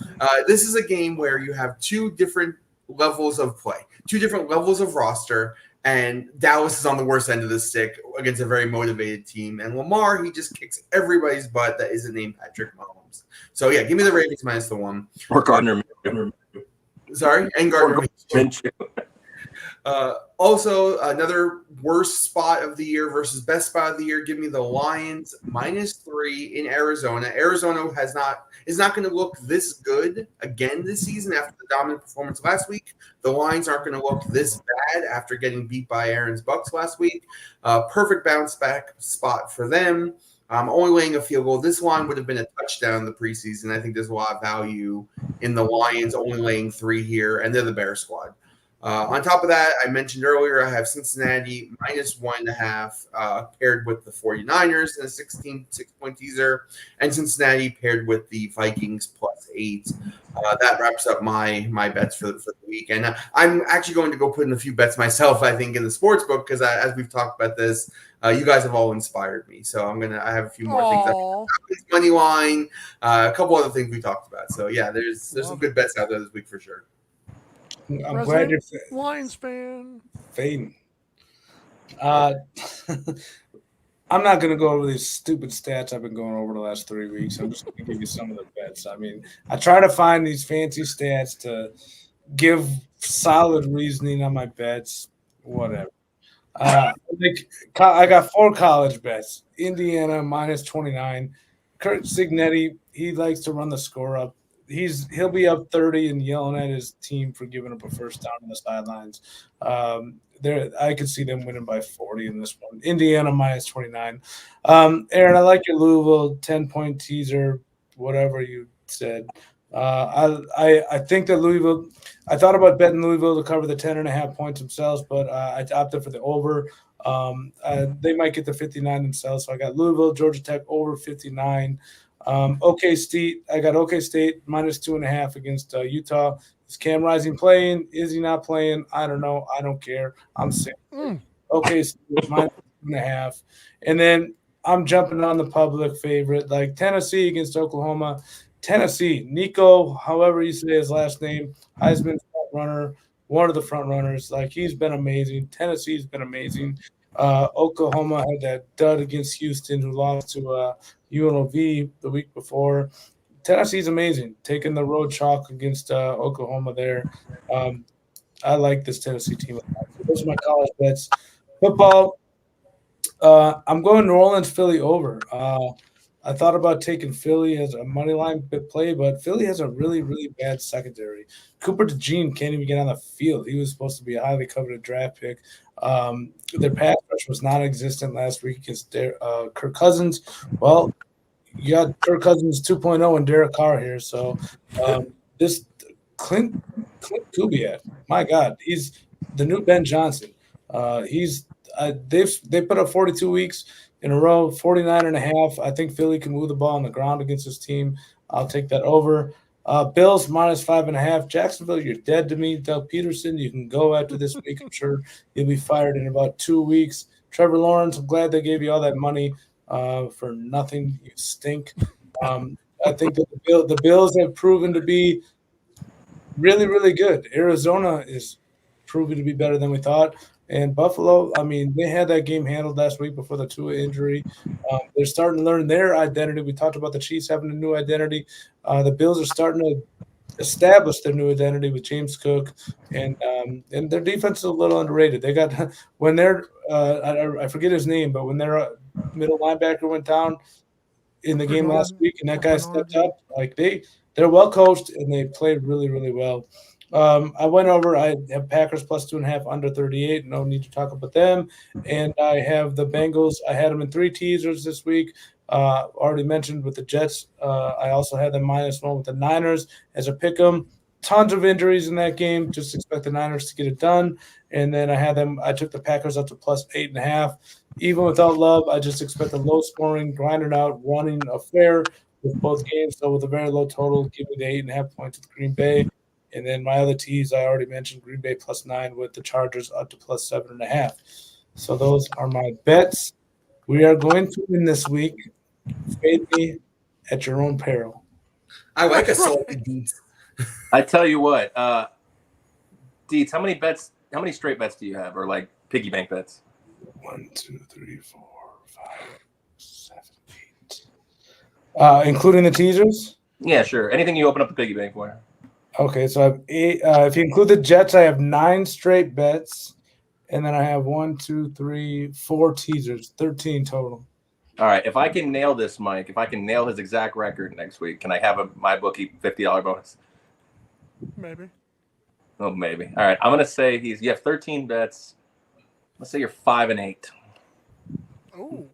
this is a game where you have 2 different levels of play, 2 different levels of roster, and Dallas is on the worst end of the stick against a very motivated team. And Lamar, he just kicks everybody's butt that isn't named Patrick Mahomes. So, yeah, give me the Ravens minus the 1. Or Gardner. Sorry, and Gardner Minshew. Also, another worst spot of the year versus best spot of the year. Give me the Lions minus 3 in Arizona. Arizona is not going to look this good again this season after the dominant performance last week. The Lions aren't going to look this bad after getting beat by Aaron's Bucks last week. Perfect bounce back spot for them. Only laying a field goal. This line would have been a touchdown in the preseason. I think there's a lot of value in the Lions only laying 3 here, and they're the Bear squad. On top of that, I mentioned earlier, I have Cincinnati minus 1.5 paired with the 49ers in a 6-point teaser, and Cincinnati paired with the Vikings plus 8. That wraps up my bets for the week. And I'm actually going to go put in a few bets myself, I think, in the sports book because as we've talked about this, you guys have all inspired me. So I have a few more things. Money line, a couple other things we talked about. So yeah, there's some good bets out there this week for sure. I'm glad you're Lions fan. Fading. I'm not going to go over these stupid stats I've been going over the last 3 weeks. I'm just going to give you some of the bets. I mean, I try to find these fancy stats to give solid reasoning on my bets, whatever. I got 4 college bets. Indiana minus 29. Kurt Signetti, he likes to run the score up. He'll be up 30 and yelling at his team for giving up a first down on the sidelines. I could see them winning by 40 in this one. Indiana minus 29. Aaron, I like your Louisville 10-point teaser, whatever you said. I think that Louisville. I thought about betting Louisville to cover the 10.5 points themselves, but I opted for the over. They might get the 59 themselves, so I got Louisville, Georgia Tech over 59. OK State, I got OK State minus 2.5 against Utah. Is Cam Rising playing? Is he not playing? I don't know. I don't care. I'm sick. OK State minus 2.5. And then I'm jumping on the public favorite, like Tennessee against Oklahoma. Tennessee, Nico, however you say his last name, Heisman front runner, one of the front runners. Like, he's been amazing. Tennessee's been amazing. Oklahoma had that dud against Houston, who lost to UNLV the week before. Tennessee's amazing, taking the road chalk against Oklahoma there. I like this Tennessee team. Those are my college bets. Football, I'm going New Orleans, Philly over. I thought about taking Philly as a money line play, but Philly has a really, really bad secondary. Cooper DeJean can't even get on the field. He was supposed to be a highly coveted draft pick. Their pass rush was non-existent last week against Kirk Cousins. Well, you got Kirk Cousins 2.0 and Derek Carr here. So this Clint Kubiak, my God, he's the new Ben Johnson. They put up 42 weeks. in a row, 49.5. I think Philly can move the ball on the ground against this team. I'll take that over. Bills minus 5.5. Jacksonville, you're dead to me. Doug Peterson, you can go after this week. I'm sure you'll be fired in about 2 weeks. Trevor Lawrence, I'm glad they gave you all that money for nothing. You stink. I think that the Bills have proven to be really, really good. Arizona is proving to be better than we thought. And Buffalo, I mean, they had that game handled last week before the Tua injury. They're starting to learn their identity. We talked about the Chiefs having a new identity. The Bills are starting to establish their new identity with James Cook, and their defense is a little underrated. They got when they're I forget his name, but when their middle linebacker went down in the game last week, and that guy stepped up, like they're well coached and they played really, really well. I went over. I have Packers plus 2.5 under 38. No need to talk about them. And I have the Bengals. I had them in 3 teasers this week. Already mentioned with the Jets. I also had them -1 with the Niners as a pick 'em. Tons of injuries in that game. Just expect the Niners to get it done. And then I took the Packers up to plus 8.5. Even without Love, I just expect a low scoring, grinding out, running affair with both games. So with a very low total, give me the 8.5 points with Green Bay. And then my other teas, I already mentioned Green Bay plus 9 with the Chargers up to plus 7.5. So those are my bets. We are going to win this week. Fade me at your own peril. I like a salty Dietz. I tell you what, Dietz, how many straight bets do you have, or like piggy bank bets? 1, 2, 3, 4, 5, 7, 8. Including the teasers? Yeah, sure. Anything you open up the piggy bank for. Okay, so I have 8. If you include the Jets, I have 9 straight bets, and then I have 1, 2, 3, 4 teasers, 13 total. All right. If I can nail this, Mike, if I can nail his exact record next week, can I have my bookie $50 bonus? Maybe. Oh, maybe. All right. I'm gonna say you have 13 bets. Let's say you're 5-8. Oh.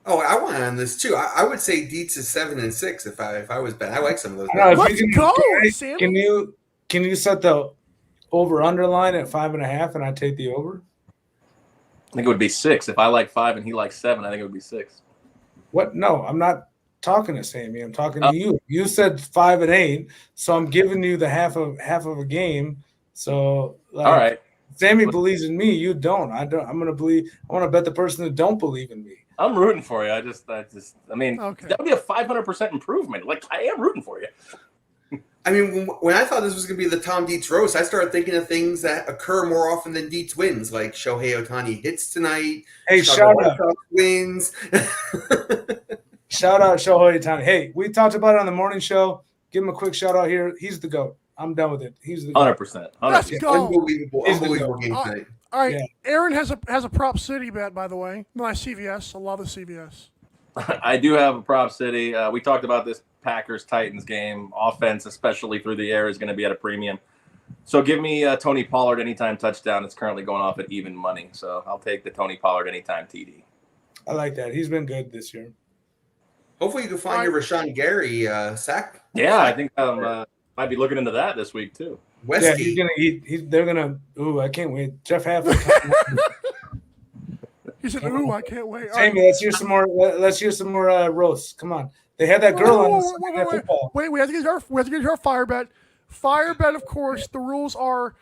Oh, I want on this too. I would say Dietz is 7-6 if I was betting. I like some of those. Let's go, Sammy. Can you set the over underline at 5.5 and I take the over? I think it would be 6. If I like 5 and he likes 7, I think it would be 6. What? No, I'm not talking to Sammy. I'm talking to you. You said 5 and 8, so I'm giving you the half of a game. So all right. Sammy believes in me. You don't. I don't. I want to bet the person that don't believe in me. I'm rooting for you. I mean, okay. That would be a 500% improvement. Like, I am rooting for you. I mean, when I thought this was going to be the Tom Dietz roast, I started thinking of things that occur more often than Dietz wins, like Shohei Ohtani hits tonight. Hey, shout out wins. Shout out Shohei Ohtani. Hey, we talked about it on the morning show. Give him a quick shout out here. He's the GOAT. I'm done with it. He's the GOAT. 100%. Let's go. Unbelievable game tonight. All right. Yeah. Aaron has a prop city bet, by the way. My CVS. I love the CVS. I do have a prop city. We talked about this Packers-Titans game. Offense, especially through the air, is going to be at a premium. So give me Tony Pollard anytime touchdown. It's currently going off at even money. So I'll take the Tony Pollard anytime TD. I like that. He's been good this year. Hopefully you can find your Rashawn Gary sack. Yeah, I think might be looking into that this week too. Westgate. Yeah, they're gonna. Ooh, I can't wait. Jeff Hafford. He said, "Ooh, I can't wait." All Jamie, let's hear some more. Let's hear some more roasts. Come on. They had that girl on Sunday Night Football. Wait, we have to get our fire bet. Fire bet, of course. The rules are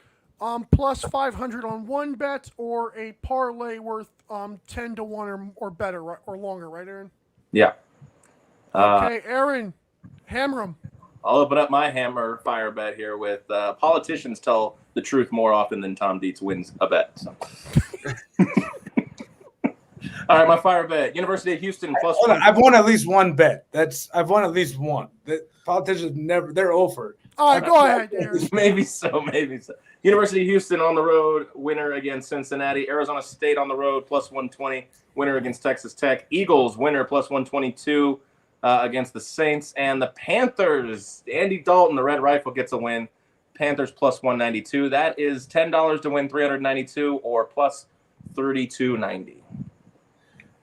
plus 500 on one bet or a parlay worth 10 to 1 or better, right, or longer, right, Aaron? Yeah. Okay, Aaron, hammer him. I'll open up my hammer fire bet here with politicians tell the truth more often than Tom Dietz wins a bet. So. All right, my fire bet. University of Houston plus. Hold on, I've won at least one bet. I've won at least one. The politicians they're over. All right, go ahead, Aaron. Maybe so. University of Houston on the road, winner against Cincinnati. Arizona State on the road, plus 120, winner against Texas Tech. Eagles, winner, plus 122 against the Saints. And the Panthers, Andy Dalton, the Red Rifle, gets a win. Panthers, plus 192. That is $10 to win 392 or plus 32.90.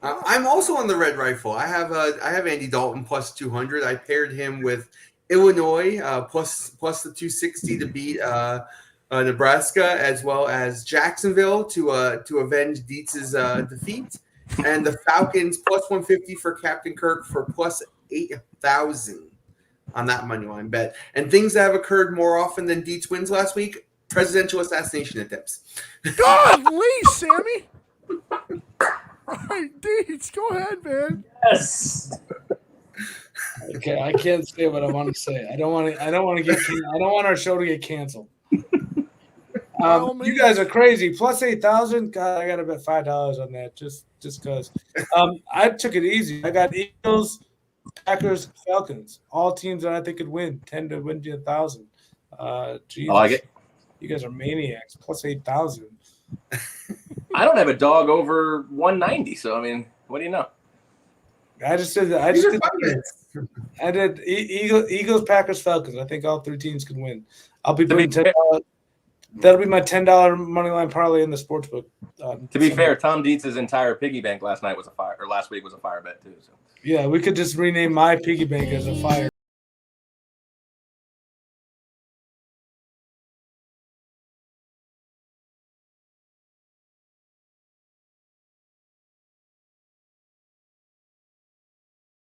I'm also on the Red Rifle. I have Andy Dalton plus 200. I paired him with Illinois plus the 260 to beat Nebraska, as well as Jacksonville to avenge Dietz's defeat. And the Falcons plus 150 for Captain Kirk for plus 8,000 on that money line bet. And things that have occurred more often than Dietz wins last week, presidential assassination attempts. Golly, Sammy. All right, Dietz, go ahead, man. Yes. Okay, I can't say what I want to say. I don't want to get. I don't want our show to get canceled. You guys are crazy. Plus 8,000. God, I got to bet $5 on that just because. I took it easy. I got Eagles, Packers, Falcons. All teams that I think could win. 10 to win 1,000. Jesus. I like it. You guys are maniacs. Plus 8,000. I don't have a dog over 190, so I mean, what do you know? I just did. I did Eagles, Packers, Falcons. I think all 3 teams can win. I'll be putting $10. That'll be my $10 money line parlay in the sports book. To be fair, Tom Dietz's entire piggy bank last week was a fire bet too. So yeah, we could just rename my piggy bank as a fire.